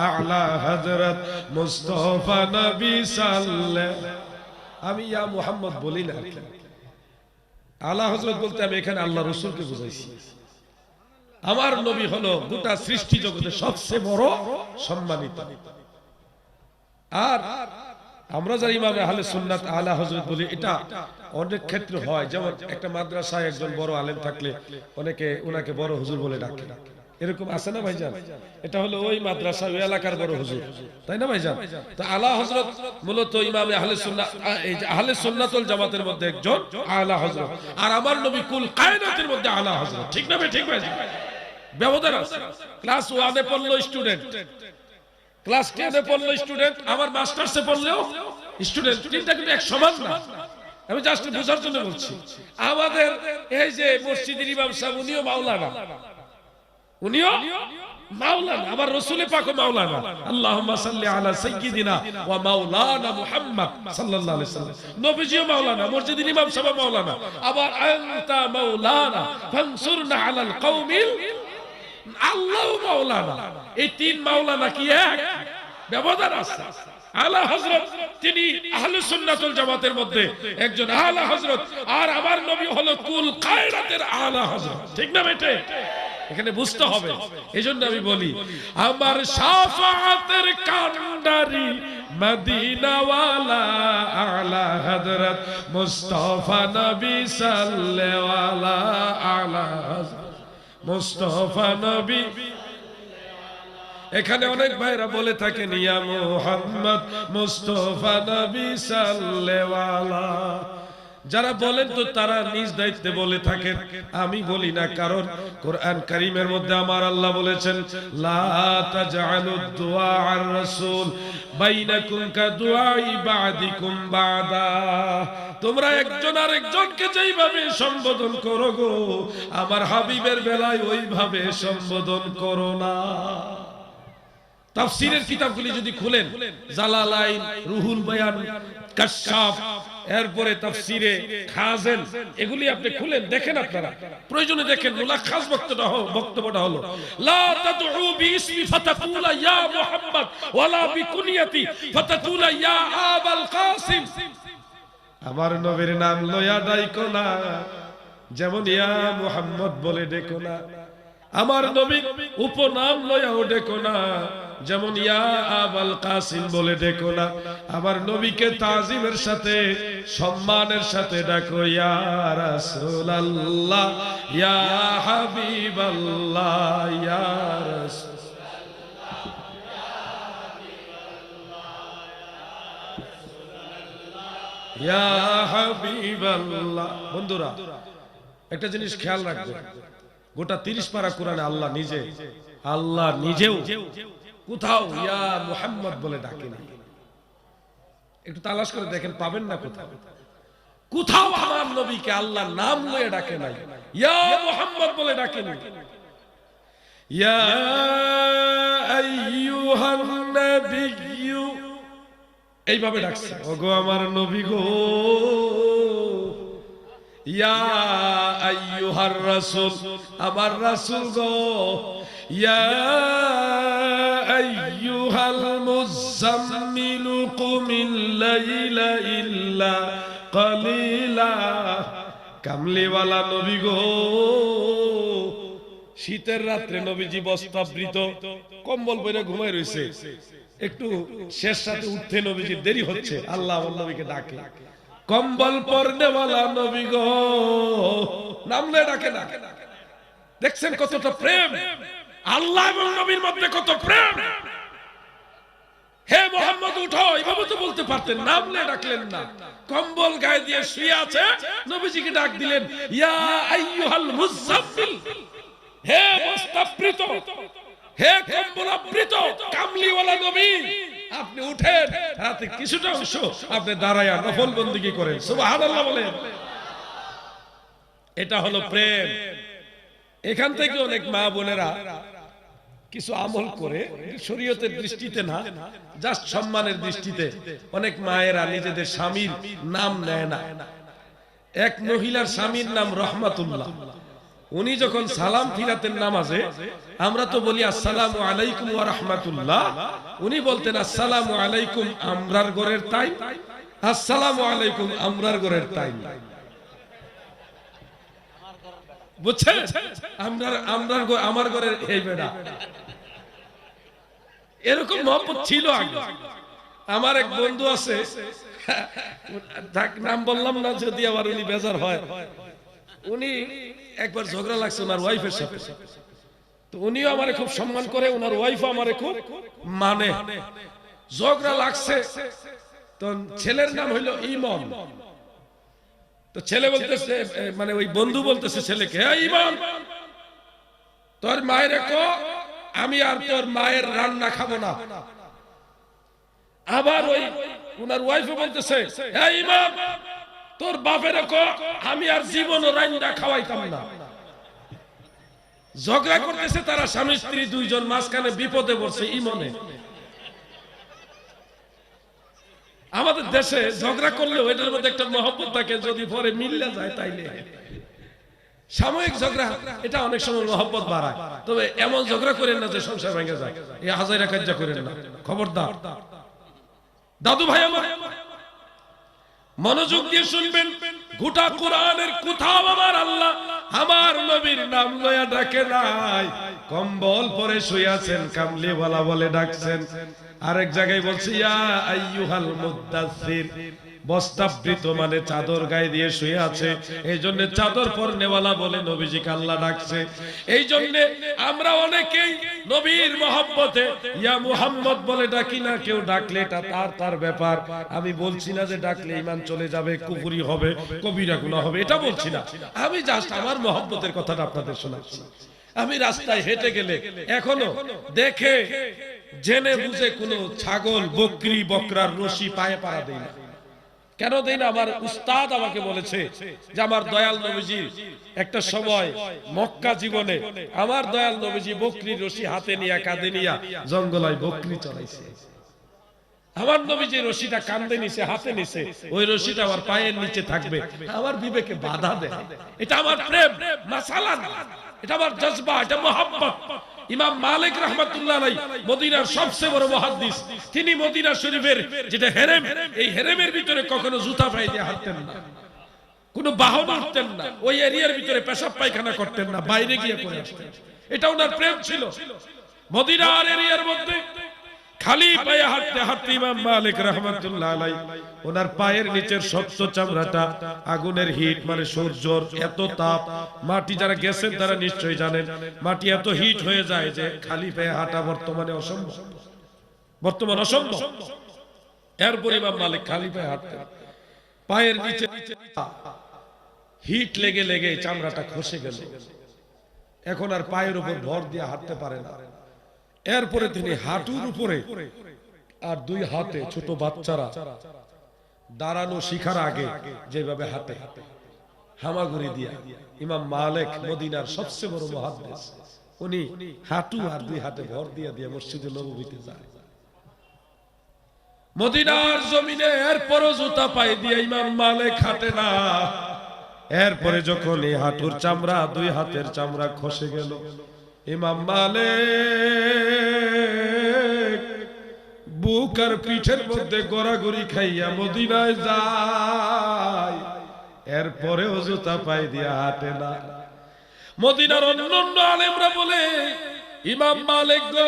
আলা হযরত মুস্তাফা নবী সাল্লাল্লাহু। আমি ইয়া মুহাম্মদ বলি না, আলা হযরত বলতে আমি এখানে আল্লাহ রাসূলকে বুঝাইছি। আমার নবী হলো গোটা সৃষ্টি জগতের সবচেয়ে বড় সম্মানিত। আর আমরা যারা ইমামে আহলে সুন্নাত আলা হযরত বলি, এটা অনেক ক্ষেত্রে হয়। যেমন একটা মাদ্রাসায় একজন বড় আলেম থাকলে অনেকে ওনাকে বড় হুজুর বলে ডাকে, এরকম আছে না ভাইজান? এটা হলো ওই মাদ্রাসা ওই এলাকার বড় হুজুর, তাই না ভাইজান? তো আলা হযরত মূলত ইমামে আহলে সুন্নাত, এই যে আহলে সুন্নাতুল জামাতের মধ্যে একজন আলা হযরত, আর আমার নবী কুল কায়নাতের মধ্যে আলা হযরত। ঠিক না ভাই? ঠিক ভাই? ব্যবধান আছে। ক্লাস 1 এ পড়লো স্টুডেন্ট, ক্লাস 10 এ পড়লো স্টুডেন্ট, আমার মাস্টার্সে পড়লেও স্টুডেন্ট, তিনটা কিন্তু এক সমান না। আমি জাস্ট বোঝার জন্য বলছি। আমাদের এই যে মসজিদের ইমাম সাহেব উনিও মাওলানা, উনিও মাওলানা, আবার রাসূল পাকও মাওলানা। আল্লাহুম্মা সাল্লি আলা সাইয়্যিদিনা ওয়া মাওলানা মুহাম্মদ সাল্লাল্লাহু আলাইহি ওয়াসাল্লাম। নবীজিও মাওলানা, মসজিদের ইমাম সাহেব মাওলানা, আবার আনতা মাওলানা ফানসুরনা আলাল কওমিল, আল্লাহু মাওলানা। এই তিন মাওলানা কি এক? ব্যবধান আছে। আলা হযরত তিনি আহলে সুন্নাতুল জামাতের মধ্যে একজন আলা হযরত, আর আমার নবী হলো কুল কায়নাতের আলা হযরত। ঠিক না বেটে? এখানে বুঝতে হবে। এজন্য আমি বলি আমার শাফাআতের কান্ডারি মদিনা ওয়ালা আলা হযরত মুস্তাফা নবী সাল্লাল্লাহু আলা মুস্তাফা নবী। এখানে অনেক ভাইরা বলে থাকেন ইয়া মুহাম্মদ মুস্তাফা নবী সাল্লাল্লাহু। যারা বলেন তো তারা নিজ দায়িত্বে বলে থাকেন, আমি বলি না। কারণ কোরআন কারীমের মধ্যে আমার আল্লাহ বলেছেন, লা তাজআলুদ দুআ আর রাসূল বাইনাকুম কাদুআই বাদিকুম বাদা। তোমরা একজন আরেকজনকে যেইভাবে সম্বোধন করো গো, আমার হাবিবের বেলায় ওইভাবে সম্বোধন করো না। তাফসীরের কিতাবগুলি যদি খুলেন, জালালাইন, রুহুল বায়ান, কাশফ, এরপরে তাফসীরে খাজেন, এগুলি আপনি খুলেন দেখেন, আপনারা প্রয়োজনে দেখেন। মুলাখাস বক্তব্যটা হলো, লা তাদউ বিইসমি ফাতাকুলা ইয়া মুহাম্মদ ওয়ালা বিকুনিয়াতি ফাতাকুলা ইয়া আবাল কাসিম। আমার নবীর নাম লয়া ডাইকো না, যেমন ইয়া মুহাম্মদ বলে ডেকো না। আমার নবীর উপনাম লয়াও ডেকো না, যেমন ইয়া আবাল কাসিম বলে ডেকো না। আমার নবীকে তাজিমের সাথে, সম্মানের সাথে ডাকো, ইয়া রাসূলুল্লাহ, ইয়া হাবিবাল্লাহ, ইয়া রাসূলুল্লাহ, ইয়া হাবিবাল্লাহ। বন্ধুরা, একটা জিনিস খেয়াল রাখবেন, গোটা 30 পারা কোরআনে আল্লাহ নিজেও কোথাও ইয়া মুহাম্মদ বলে ডাকেনি। একটু তালাশ করে দেখেন, পাবেন না কোথাও আমার নবীকে আল্লাহ নাম লয়ে ডাকে নাই, ইয়া মুহাম্মদ বলে ডাকেনি। ইয়া আইয়ুহান নাবিয়্যু এইভাবে ডাকছে, ওগো আমার নবী গো। ইয়া আইয়ুহার রাসূল, আমার রাসূল গো। ইয়া আইয়ুহাল মুযাম্মিলু কুমিল লাইলা ইল্লা কালিলা। কামলিওয়ালা নবী গো, শীতের রাত্রে নবীজি বস্ত্রাবৃত, কম্বল পরে ঘুমায় রইছে, একটু শেষ রাতে উঠতে নবীজির দেরি হচ্ছে, আল্লাহ আমার নবীকে ডাকে, কম্বল পরনেওয়ালা নবী গো, নামলে ডাকে না। দেখছেন কতটা প্রেম, আল্লাহ এবং নবীর মধ্যে কত প্রেম। হে মুহাম্মদ উঠো, এভাবে তো বলতে পারতেন, নামলে ডাকলেন না। কম্বল গায়ে দিয়ে শুয়ে আছে, নবীজিকে ডাক দিলেন, ইয়া আইয়ুহাল মুযাম্মিল, হে বস্ত্রাবৃত, হে কম্বলাবৃত কামলিওয়ালা নবী, আপনি উঠেন, রাতে কিছুটা অংশ আপনি দাঁড়ায়া নফল বন্দেগী করেন, সুবহানাল্লাহ বলেন। এটা হলো প্রেম। এখান থেকে অনেক মা বোনেরা কিছু আমল করে, শরীয়তের দৃষ্টিতে না, জাস্ট সম্মানের দৃষ্টিতে অনেক মায়েরা নিজেদের স্বামীর নাম নেয় না। এক মহিলার স্বামীর নাম রহমাতুল্লাহ। উনি যখন সালাম ফিরাতেন নামাজে, আমরা তো বলি আসসালামু আলাইকুম ওয়া রাহমাতুল্লাহ, উনি বলতেন আসসালামু আলাইকুম আমরার ঘরের তাই, আসসালামু আলাইকুম আমরার ঘরের তাই। বুঝছেন, আমার ঘরের এই বেড়া, এরকম মহব্বত ছিল আগে। আমার এক বন্ধু আছে, নাম বললাম না যদি আবার উনি বেজার হয়, উনি একবার ঝগড়া লাগছে ওনার ওয়াইফের সাথে, তো উনিও আমারে খুব সম্মান করে, ওনার ওয়াইফও আমারে খুব মানে। ঝগড়া লাগছে, তো ছেলের নাম হইল ইমন। তো ছেলে বলতেছে, মানে ওই বন্ধু বলতেছে ছেলেকে, হে ইমন, তোর মায়ের কো আমি আর তোর মায়ের রান্না খাবো না। আবার ওই ওনার ওয়াইফও বলতেছে, হে ইমন, তোর বাপের কো আমি আর জীবনও রান্না খাওয়াইতাম না। ঝগড়া করতেছে তারা, স্বামী স্ত্রী দুইজন, মাঝখানে বিপদে পড়ছে ইমনে। আমাদের দেশে ঝগড়া করলে ওইটার মধ্যে একটা মহব্বত থাকে, যদি পরে মিললে যায় তাইলে। সাময়িক ঝগড়া এটা অনেক সময় মহব্বত বাড়ায়, তবে এমন ঝগড়া করেন না যে সংসার ভেঙে যায়, এই হাজাইরা কাজ্জা করেন না, খবরদার। দাদু ভাই আমার, মনোযোগ দিয়ে শুনবেন, গোটা কোরআনের কোথাও আমার আল্লাহ আমার নবীর নাম লয়া ডাকে নাই। কম্বল পরে শুয়ে আছেন, কামলিওয়ালা বলে ডাকছেন। আরেক জায়গায় বলছি, ইয়া আইয়ুহাল মুদ্দাসসির, বস্তাবৃত মানে চাদর গায়ে দিয়ে শুয়ে আছে, এই জন্য চাদর পরনেওয়ালা বলে নবীজিকে আল্লাহ ডাকছে। এই জন্য আমরা অনেকেই নবীর মহব্বতে ইয়া মুহাম্মদ বলে ডাকি না, কেউ ডাকলে এটা তার ব্যাপার। আমি বলছি না যে ডাকলে ঈমান চলে যাবে, কুফরি হবে, কবিরা গুনাহ হবে, এটা বলছি না। আমি জাস্ট আমার মহব্বতের কথাটা আপনাদের শোনাচ্ছি। আমি রাস্তায় হেঁটে গেলে এখনো দেখে জেনে বুঝে কোনো ছাগল, বকরি, বকরার রশি পায়ে পাড়া দেই না। কেন দেই না? আমার উস্তাদ আমাকে বলেছে যে আমার দয়াল নবীজি একটা সময় মক্কা জীবনে আমার দয়াল নবীজি বকরির রশি হাতে নিয়ে কাঁধে নিয়ে জঙ্গলায় বকরি চড়াইছে। আমার নবীজি রশিটা কাঁধে নিছে, হাতে নিছে, ওই রশিটা আমার পায়ের নিচে থাকবে, আমার বিবেকে বাধা দেয়। এটা আমার প্রেম মাসালা না, এটা আমার জজবা, এটা মোহাব্বত। ইমাম মালিক রাহমাতুল্লাহ আলাইহি মদিনার সবচেয়ে বড় মুহাদ্দিস, তিনি মদিনা শরীফের যেটা হেরেম, এই হেরেমের ভিতরে কখনো জুতা পায়ে দিয়ে হাঁটতেন না, কোনো বাহন উঠতেন না, ওই এরিয়ার ভিতরে পেশাব পায়খানা করতেন না, বাইরে গিয়ে করে আসতেন। এটা ওনার প্রেম ছিল। মদিনার এরিয়ার মধ্যে খালি পায়ে হাঁটতে হাঁটতে ইমাম মালিক রাহমাতুল্লাহ আলাইহি ওনার পায়ের নিচের শক্ত চামড়াটা আগুনের হিট মানে সূর্যর এত তাপ, মাটি যারা গেছেন তারা নিশ্চয়ই জানেন মাটি এত হিট হয়ে যায় যে খালি পায়ে হাঁটা বর্তমানে অসম্ভব, বর্তমান অসম্ভব। এরপর ইমাম মালিক খালি পায়ে হাঁটতেন, পায়ের নিচে হিট লেগে লেগে চামড়াটা খসে গেল, এখন আর পায়ের উপর ভর দিয়ে হাঁটতে পারে না। এরপরে তিনি হাঁটুর উপরে আর দুই হাতে ছোট বাচ্চারা দাঁড়ানো শিখার আগে যেভাবে হাঁটে হামাগুড়ি দিয়া, ইমাম মালিক মদিনার সবচেয়ে বড় মুহাদ্দিস, উনি হাঁটু আর দুই হাতে ভর দিয়া দিয়ে মসজিদে নববীতে যায়। মদিনার জমিনে এরপরও জুতা পায়ে দিয়ে ইমাম মালিক হাঁটে না। এরপরে যখন এই হাঁটুর চামড়া দুই হাতের চামড়া খসে গেল, ইমাম মালিক বুক আর পিঠের মধ্যে গড়াগড়ি খাইয়া মদিনায় যায়, এরপরেও জুতা পায়ে দিয়া হাঁটে না। মদিনার অন্যান্য আলেমরা বলে ইমাম মালিক গো,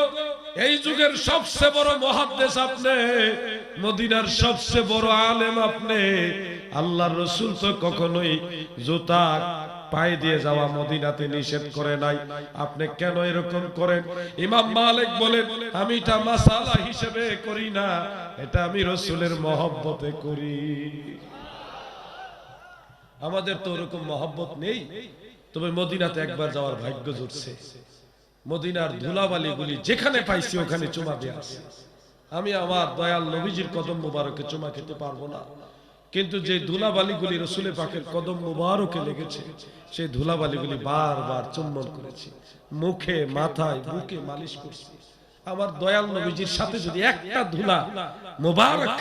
এই যুগের সবচেয়ে বড় মুহাদ্দিস আপনি, মদিনার সবচেয়ে বড় আলেম আপনি, আল্লাহর রাসূল তো কখনোই জুতা পায়ে দিয়ে যাওয়া মদিনাতে নিষেধ করে নাই, আপনি কেন এরকম করেন? ইমাম মালিক বলেন আমি এটা মাসালা হিসেবে করি না, এটা আমি রাসূলের মহব্বতে করি। আমাদের তো ওরকম মহব্বত নেই, তবে মদিনাতে একবার যাওয়ার ভাগ্য জুটছে। মদিনার ধুলাবালিগুলি যেখানে পাইছি ওখানে চুমা দিয়ে আসি। আমি আমার দয়াল নবীজির কদম মুবারকে চুমা খেতে পারবো না, কিন্তু যে ধুলাবালিগুলি রাসূলের পাকের কদম মুবারকে লেগেছে সেই ধুলাবালিগুলি বারবার চুম্বন করেছি, মুখে, মাথায়, বুকে মালিশ করছি। আমার দয়াল নবীজির সাথে যদি একটা ধুলা মুবারক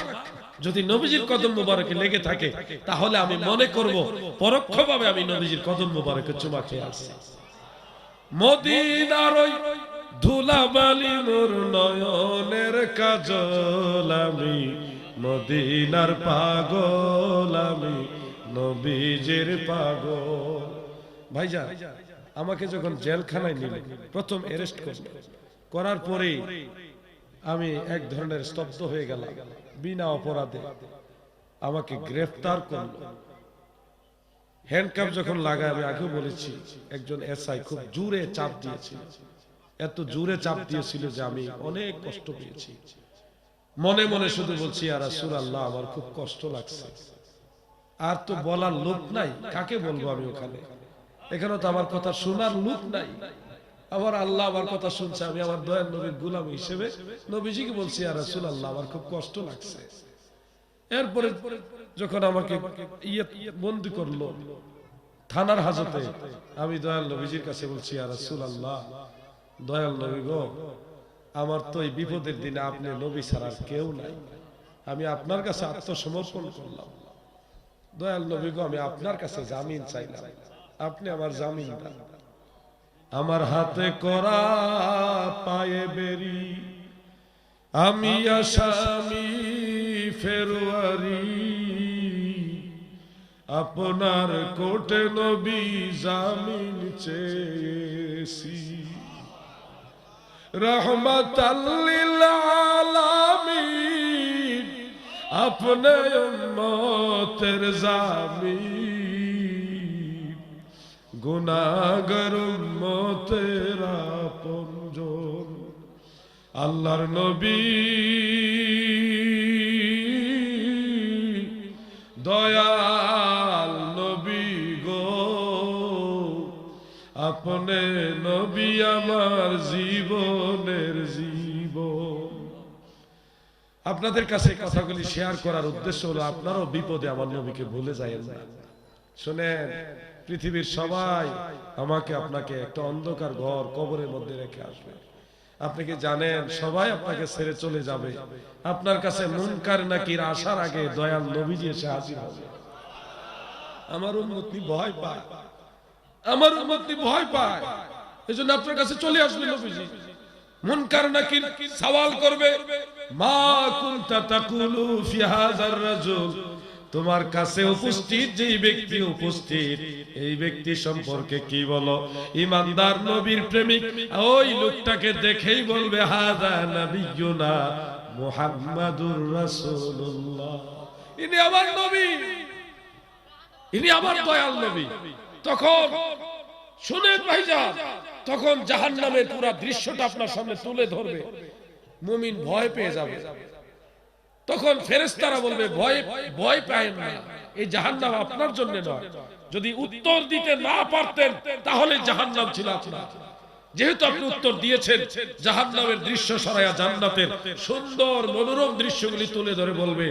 যদি নবীজির কদম মুবারকে লেগে থাকে, তাহলে আমি মনে করব পরোক্ষভাবে আমি নবীজির কদম মুবারকে চুমা খেয়ে আসছি। মদিনার ওই ধুলাবালি মোর নয়নের কাজল, আমি মদিনার পাগল, আমি নবীজির পাগল। ভাইজান, আমাকে যখন জেলখানায় নিল, প্রথম অ্যারেস্ট করলো, করার পরে আমি এক ধরনের স্তব্ধ হয়ে গেলাম। বিনা অপরাধে আমাকে গ্রেফতার করলো। হ্যান্ডকাপ যখন লাগায়, আমি আগেও বলেছি, একজন এসআই খুব জোরে চাপ দিয়েছিল, এত জোরে চাপ দিয়েছিল যে আমি অনেক কষ্ট পেয়েছি। মনে মনে শুধু বলছি ইয়া রাসূলুল্লাহ, আমার খুব কষ্ট লাগছে, আর তো বলার লোক নাই, কাকে বলবো আমি ওখানে? এখানে তো আমার কথা শোনার লোক নাই। আমার আল্লাহ আমার কথা শুনছে, আমি আমার দয়াল নবীর গোলাম হিসেবে নবীজিকে বলছি ইয়া রাসূলুল্লাহ, আমার খুব কষ্ট লাগছে। এরপরে যখন আমাকে বন্দী করলো থানার হাজতে, আমি দয়াল নবীজির কাছে বলছি ইয়া রাসূলুল্লাহ, দয়াল নবী গো, আমার তো এই বিপদের দিনে আপনি নবী ছাড়া কেউ নাই, আমি আপনার কাছে আত্মসমর্পণ করলাম। দয়াল নবী গো, আমি আপনার কাছে জামিন চাইলাম, আপনি আমার জামিন দেন। আমার হাতে করা পায়ে বেরি, আমি আসামি ফেরুয়ারি, আপনার কোর্টে নবী জামিন চেয়েছি। রহমাতাল লিল আলামিন আপনে উম্মতের জামিন, গুনাহগার উম্মতের আপনজন। আল্লাহর নবী দয়াল নবী গো, আপনে নবী আমার জীবনের জীবন। আপনাদের কাছে কথাগুলি শেয়ার করার উদ্দেশ্য হলো আপনারও বিপদে আমার নবীকে ভুলে যায়েন না। শুনেন, পৃথিবীর সবাই আমাকে আপনাকে একটা অন্ধকার ঘর কবরের মধ্যে রেখে আসবে। আপনি কি জানেন সবাই আপনাকে ছেড়ে চলে যাবে? আপনার কাছে মুনকার নাকির আসার আগে দয়াল নবীজি এসে হাজির হবে। আমার উম্মতি ভয় পায়, আমার উম্মতি ভয় পায়, এজন্য আপনার কাছে চলে আসবে নবীজি। মুনকার নাকির সওয়াল করবে, মা কুনতা তাকুলু ফি হাযার রাজুল, তোমার কাছে উপস্থিত যেই ব্যক্তি উপস্থিত এই ব্যক্তি সম্পর্কে কি বলো? ঈমানদার নবীর প্রেমিক ওই লোকটাকে দেখেই বলবে হাযা নাবিয়ুনা মুহাম্মাদুর রাসূলুল্লাহ, ইনি আমার নবী, ইনি আমার দয়াল নবী। তখন শুনেন ভাইজান, তখন জাহান্নামের পুরো দৃশ্যটা আপনার সামনে তুলে ধরবে। মুমিন ভয় পেয়ে যাবে। তখন ফেরেশতারা বলবে ভয় ভয় পায় না, এই জাহান্নাম আপনার জন্য নয়। যদি উত্তর দিতে না পারতেন তাহলে জাহান্নাম ছিল আপনার। যেহেতু আপনি উত্তর দিয়েছেন, জাহান্নামের দৃশ্য সরায়া জান্নাতের সুন্দর মনোরম দৃশ্যগুলি তুলে ধরে বলবে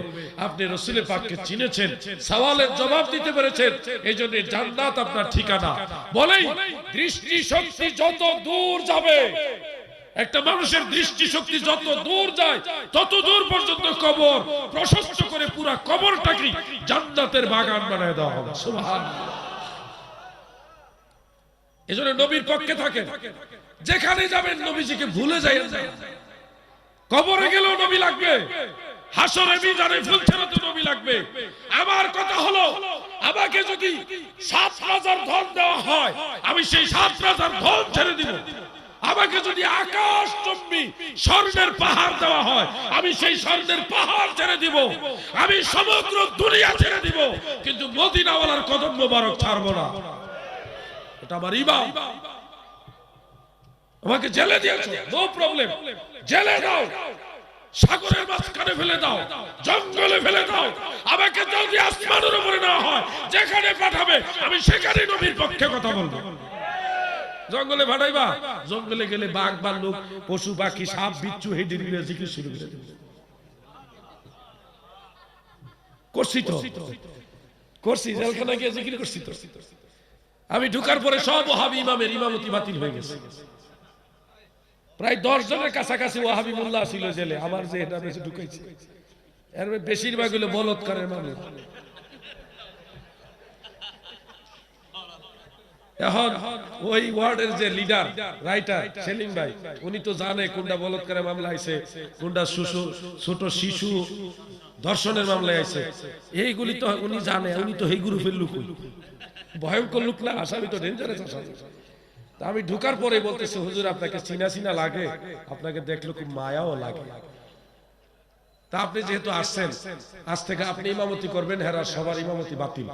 আপনি রাসূল পাককে চিনেছেন, সওয়ালের জবাব দিতে পেরেছেন, এইজন্য জান্নাত আপনার ঠিকানা। বলেই দৃষ্টি শক্তি যত দূর যাবে, একটা মানুষের দৃষ্টি শক্তি যত দূর যায় তত দূর পর্যন্ত কবর প্রশস্ত করে পুরো কবরটাকে জান্নাতের বাগান বানায় দেওয়া হবে। সুবহানাল্লাহ। এজন্য নবীর পক্ষে থাকেন, যেখানে যাবেন নবীজিকে ভুলে যাবেন না। কবরে গেলেও নবী লাগবে, হাসরে মিজানে ফুলছেনা তো নবী লাগবে। আমার কথা হলো, আমাকে যদি ৭ রাজার ধন দেওয়া হয় আমি সেই ৭ রাজার ধন ছেড়ে দিব। আমাকে যদি আকাশ চুম্বি স্বর্ণের পাহাড় দেওয়া হয় আমি সেই স্বর্ণের পাহাড় ছেড়ে দিব। আমি সমগ্র দুনিয়া ছেড়ে দিব, কিন্তু মদিনাওয়ালার কদম মোবারক ছাড়বো না। এটা আমার ঈমান। আমাকে জেলে দিয়েছো, নো প্রবলেম, জেলে দাও, সাগরের মাঝখানে ফেলে দাও, জঙ্গলে ফেলে দাও, আমাকে যদি আসমানের উপরে না হয় যেখানে পাঠাবে আমি সেখানে নবীর পক্ষে কথা বলবো। জঙ্গলে পাঠাইবা, জঙ্গলে গেলে বাঘ ভাল্লুক পশু পাখি সাপ বিচ্ছু হেডে দিলে জিকির শুরু করে দেবে। করছি তো, করছি, জেলখানা গিয়ে জিকির করছি তো। আমি ঢুকার পরে সব ওয়াহাবি ইমামের ইমামতি বাতিল হয়ে গেছে। প্রায় 10 জনের কাছাকাছি ওয়াহাবি মোল্লা ছিল জেলে, আমার যে এটা বেশি ঢুকাইছে। এর বেশিরভাগ হলো বলৎকারের মামলা। এখন ওই ওয়ার্ডের যে লিডার রাইটার সেলিম ভাই, উনি তো জানে কোনটা বলৎকারের মামলা আইছে, কোনটা ছোট শিশু ধর্ষণের মামলা আইছে, এইগুলি তো উনি জানে। উনি তো এই গ্রুপের লোক, ভয়ঙ্কর লোক না, আসামি তো ডেঞ্জারাস আসামি। তা আমি ঢুকার পরে বলতেছে হুজুর আপনাকে চিনা চিনা লাগে, আপনাকে দেখলে খুব মায়াও লাগে। তা আপনি যেহেতু আসছেন, আজ থেকে আপনি ইমামতি করবেন, হেরা সবার ইমামতি বাতিল।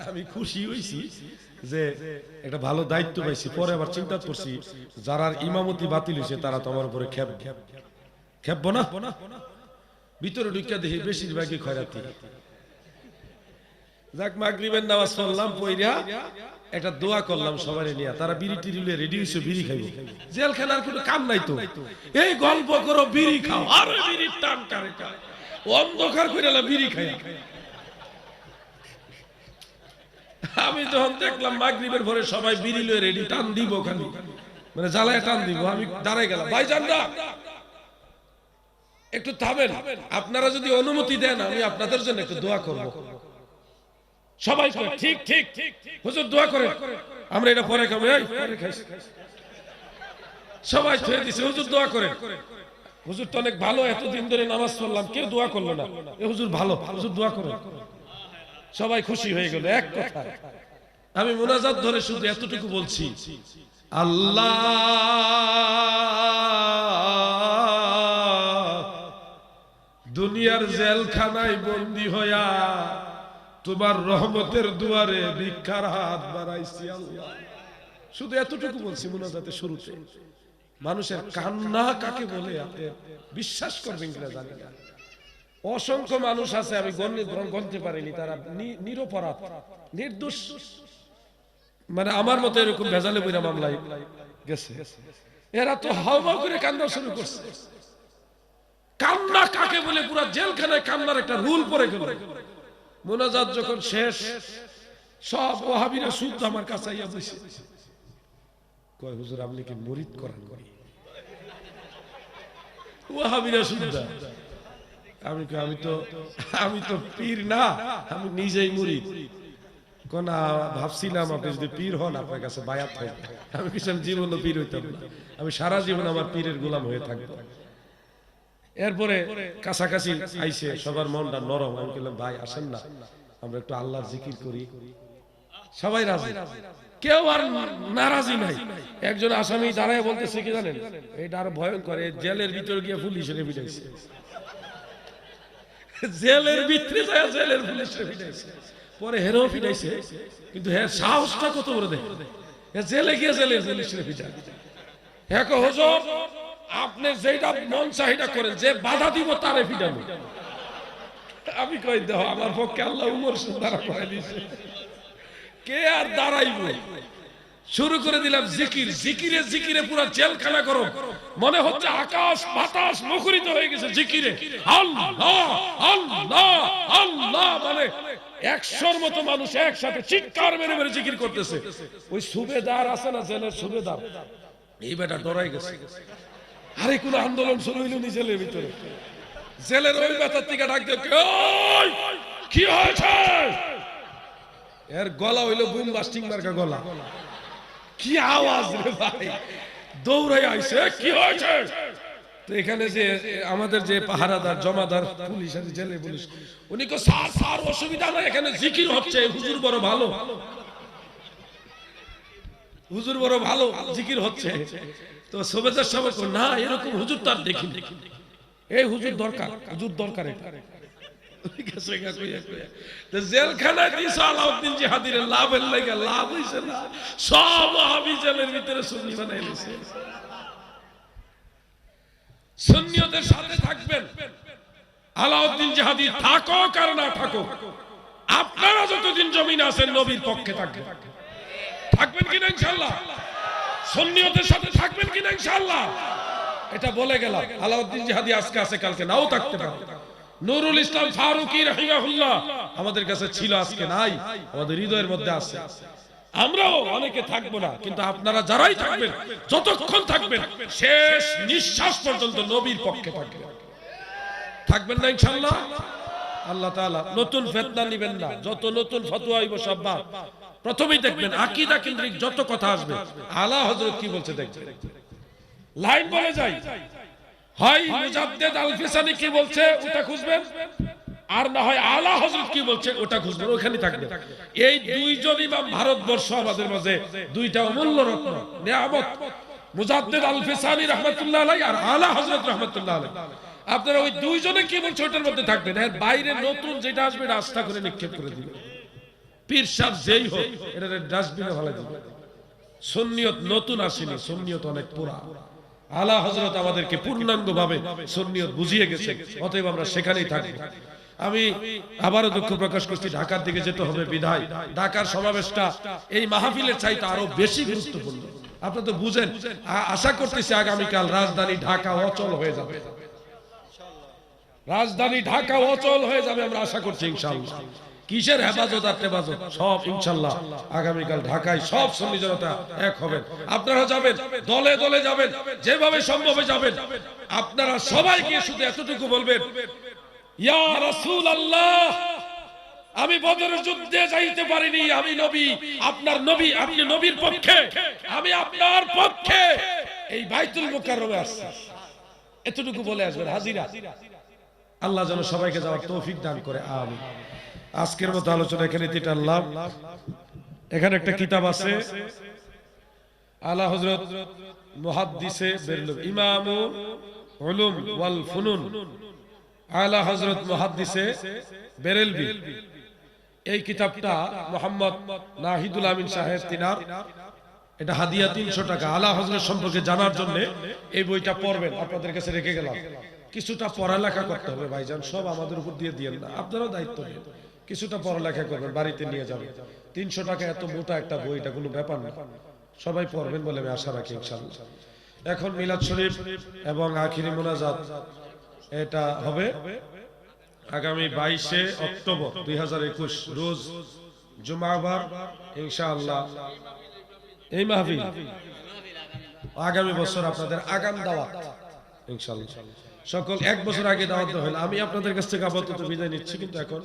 আমি খুশি হইছি যে একটা ভালো দায়িত্ব পাইছি। পরে আবার চিন্তা করছি যারা ইমামতি বাতিল হয়েছে তারা তো আমার উপরে খেপবো না। ভিতরে ঢুকিয়া দেখি বেশিরভাগই খয়রাতি। যাক, মাগরিবের নামাজ পড়লাম, পইরা একটা দোয়া করলাম সবারই নিয়ে। তারা বিড়ি টিড়ি রেডি হয়েছে, বিড়ি খাইব। জেলখানার কোনো কাম নাই তো, এই গল্প করো, বিড়ি খাও, আর বিড়ির টান কারে অন্ধকার করে বিড়ি খাই। আমি যখন দেখলাম মাগরিবের পরে সবাই বিড়ি লয়ে রেডি, টান দিব খালি, মানে জ্বালায় টান দিব, আমি দাঁড়াই গেলাম। ভাইজানরা একটু থামেন, আপনারা যদি অনুমতি দেন আমি আপনাদের জন্য একটু দোয়া করব। সবাই ঠিক ঠিক হুজুর দোয়া করে, আমরা এটা পরে খাবো। সবাই ছেড়ে দিছে, হুজুর দোয়া করে। হুজুর তো অনেক ভালো, এতদিন ধরে নামাজ পড়লাম, কেউ দোয়া করলো না। এ হুজুর ভালো, হুজুর দোয়া করে। সবাই খুশি হয়ে গেল। এক কথা আমি মুনাজাত ধরে শুধু এতটুকু বলছি, আল্লাহ দুনিয়ার জেলখানায় বন্দী হইয়া তোমার রহমতের দুয়ারে ভিক্ষার হাত বাড়াইছি আল্লাহ। শুধু এতটুকু বলছি মুনাজাতে শুরুতে। মানুষের কান্না কাকে বলে আপনি বিশ্বাস করবেন কিনা জানি না। অসংখ্য মানুষ আছে আমি গণতে পারিনি, তারা নিরপরাধ নির্দোষ, মানে আমার মতো এরকম ভেজালে বইরা মামলায় গেছে। এরা তো হাওয়া করে কান্না শুরু করছে। কান্না কাকে বলে পুরো জেলখানায় কান্নার একটা রুল পড়ে গেল। মুনাজাত যখন শেষ, সব ওয়াহাবিরা শুদ্ধ আমার কাছে আইয়া বসে কয়, হুজুর আপনি কি মুরিদ করেন? ওয়াহাবিরা শুদ্ধ। আমি তো পীর না, আমি নিজেই মুরিদ। কোনা ভাবছিলাম আপনি যদি পীর হন আপনার কাছে বায়াত হয়। আমি কিছু জীবন পীর হইতাম না, আমি সারা জীবন আমার পীরের গোলাম হয়ে থাকবো। এরপরে কাছাকাছি আইসে সবার মনটা নরম। আমি বললাম ভাই আসেন না, আমরা একটু আল্লাহর জিকির করি। সবাই রাজি, কেউ আর নারাজি নাই। একজন আসামি দাঁড়ায় বলতেছে কি জানেন, এটা আরো ভয়ঙ্কর, জেলের ভিতরে গিয়ে পুলিশের পিটাইছে। জেলের ভিতরে যায় জেলের পুলিশের পিটাইছে, পরে হেরেও পিটাইছে। কিন্তু হ্যাঁ সাহসটা কত বড় দেখে, জেলে গিয়ে জেলের পুলিশের পিটায়। হ্যাঁ হুজুর আপনি যেটা মন চাহিদা করেন, যে বাধা দিব তারে পিটানো। আমি কই দাও আমার পক্ষে আল্লাহ উমর দাঁড়া করে দিয়েছে, কে আর দাঁড়াইব। শুরু করে দিলাম জিকির, জিকিরে জিকিরে পুরো জেলখানা গরম। মনে হচ্ছে আকাশ বাতাস মুখরিত হয়ে গেছে জিকিরে। আল্লাহ আল্লাহ আল্লাহ, মানে 100-র মতো মানুষ একসাথে চিৎকার মেরে মেরে জিকির করতেছে। ওই সুবেদার আছে না জেলের সুবেদার, এই বেটা ডরাই গেছে। আরে কোন আন্দোলন শুরু হইল নি জেলের ভিতরে। জেলের ওই বেটার থেকে ডাক দিয়ে কি হয়েছে, এর গলা হইলো বুম বাস্টিং মার্কা গলা। কি আওয়াজ রে ভাই, দৌড়াই আইছে কি হয়েছে। তো এখানে যে আমাদের যে পাহারাদার জমাদার পুলিশ আছে, জেলে পুলিশ, উনি কো স্যার স্যার অসুবিধা নাই, এখানে জিকির হচ্ছে, হুজুর বড় ভালো, হুজুর বড় ভালো জিকির হচ্ছে। তো সুবেদার সাহেব কো না এরকম হুজুর তার দেখি, এই হুজুর দরকার, হুজুর দরকার। জেলখানায় দিয়েছে আলাউদ্দিন জিহাদির লাভের লাগে, লাভ হইছে না, সব ওয়াহাবি জেলের ভিতরে সুন্নি বানাই দিয়েছে। সুন্নিয়তের সাথে থাকবেন, আলাউদ্দিন জিহাদি থাকো আর না থাকো, আপনারা যতদিন জমিনে আছেন নবীর পক্ষে থাকবেন। থাকবেন কিনা ইনশাআল্লাহ? সুন্নিয়তের সাথে থাকবেন কিনা ইনশাআল্লাহ? এটা বলে গেলাম। আলাউদ্দিন জিহাদি আজকে আছে, কালকে নাও থাকতে পারে। নুরুল ইসলাম ফারুকী রাহিমাহুল্লাহ আমাদের কাছে ছিল, আজকে নাই, আমাদের হৃদয়ের মধ্যে আছে। আমরাও অনেকে থাকবো না, কিন্তু আপনারা যারাই থাকবেন, যতক্ষণ থাকবেন শেষ নিঃশ্বাস পর্যন্ত নবীর পক্ষে থাকবেন। থাকবেন না ইনশাআল্লাহ? আল্লাহ তাআলা নতুন ফিতনা নিবেন না, যত নতুন ফতোয়া আইব সব বাদ। প্রথমেই দেখবেন আকীদা কেন্দ্রিক যত কথা আসবে, আলা হযরত কি বলছে দেখবেন, লাইন বলে যাই, হয় মুজাদ্দিদ আল ফিসানি কি বলছে ওটা খুঁজবেন, আর না হয় আলা হযরত কি বলছে ওটা খুঁজবেন, ওখানে থাকবে। এই দুইজন ইমাম ভারতবর্ষ আমাদের মাঝে দুইটা অমূল্য রত্ন নিয়ামত, মুজাদ্দিদ আল ফিসানি রাহমাতুল্লাহ আলাইহি আর আলা হযরত রাহমাতুল্লাহ আলাইহি। আপনারা ওই দুইজনে কি বলছে ওটার মধ্যে থাকবেন, এর বাইরে নতুন যেটা আসবে রাস্তা করে নিক্ষেপ করে দিবেন। পীর সাহেব যেই হোক এটা ডাস্টবিনে ফেলে দিবেন। সুন্নিয়ত নতুন আসেনি, সুন্নিয়ত অনেক পুরানো। আলা হযরত আমাদেরকে পূর্ণাঙ্গভাবে সুন্নিয়ত বুঝিয়ে গেছে, অতএব আমরা সেখানেই থাকব। আমি আবারও দুঃখ প্রকাশ করছি, ঢাকার দিকে যেতে হবে বিধায় ঢাকার সমাবেশটা এই মাহফিলের চাইতে আরো বেশি গুরুত্বপূর্ণ। আপনারা তো বুঝেন, আশা করতেছি আগামীকাল রাজধানী ঢাকা অচল হয়ে যাবে, রাজধানী ঢাকা অচল হয়ে যাবে, আমরা আশা করছি ইনশাআল্লাহ। কিসের হেফাজত আর তেফাজত, সব ইনশাআল্লাহ আগামীকাল ঢাকায় সব সুন্নি জনতা এক হবেন। আপনারা যাবেন, দলে দলে যাবেন, যেভাবে সম্ভব যাবেন। আপনারা সবাইকে শুধু এতটুকু বলবেন, ইয়া রাসূলুল্লাহ, আমি বদরের যুদ্ধে যাইতে পারিনি, আমি নবী, আপনার নবী, আপনি নবীর পক্ষে, আমি আপনার পক্ষে এই বাইতুল মুকাররমে আসছি। এতটুকু বলে আসবেন হাজিরা। আল্লাহ যেন সবাইকে যাওয়ার তৌফিক দান করে, আমিন। আজকের মতো আলোচনা এখানে টানলাম। এখানে একটা কিতাব আছে, আলা হযরত মুহাদ্দিসে বেরলভী, ইমামু উলুম ওয়াল ফুনুন, আলা হযরত মুহাদ্দিসে বেরেলভি, এই কিতাবটা মোহাম্মদ নাহিদুল আমিন সাহেব তিনার, এটা হাদিয়া 300 টাকা। আলা হযরত সম্পর্কে জানার জন্য এই বইটা পড়বেন, আপনাদের কাছে রেখে গেলাম। কিছুটা পড়ালেখা করতে হবে ভাইজান, সব আমাদের উপর দিয়ে দিয়েন না, আপনারাও দায়িত্ব নেন। কিছুটা পড়ালেখা করবেন, বাড়িতে নিয়ে যাবেন। 300 টাকা এত মোটা একটা বই, এটা কোনো ব্যাপার না। সবাই পড়বেন বলে আমি আশা রাখি ইনশাআল্লাহ। এখন মিলাদ শরীফ এবং আখিরি মোনাজাত এটা হবে আগামী 22শে অক্টোবর 2021 রোজ জুমাবার ইনশাআল্লাহ। এই মাহফিল আগামী বছর আপনাদের আগাম দাওয়াত ইনশাআল্লাহ। সকল এক বছর আগে দাওয়াত দেওয়া হলো। আমি আপনাদের কাছ থেকে আপাতত বিদায় নিচ্ছি, কিন্তু এখন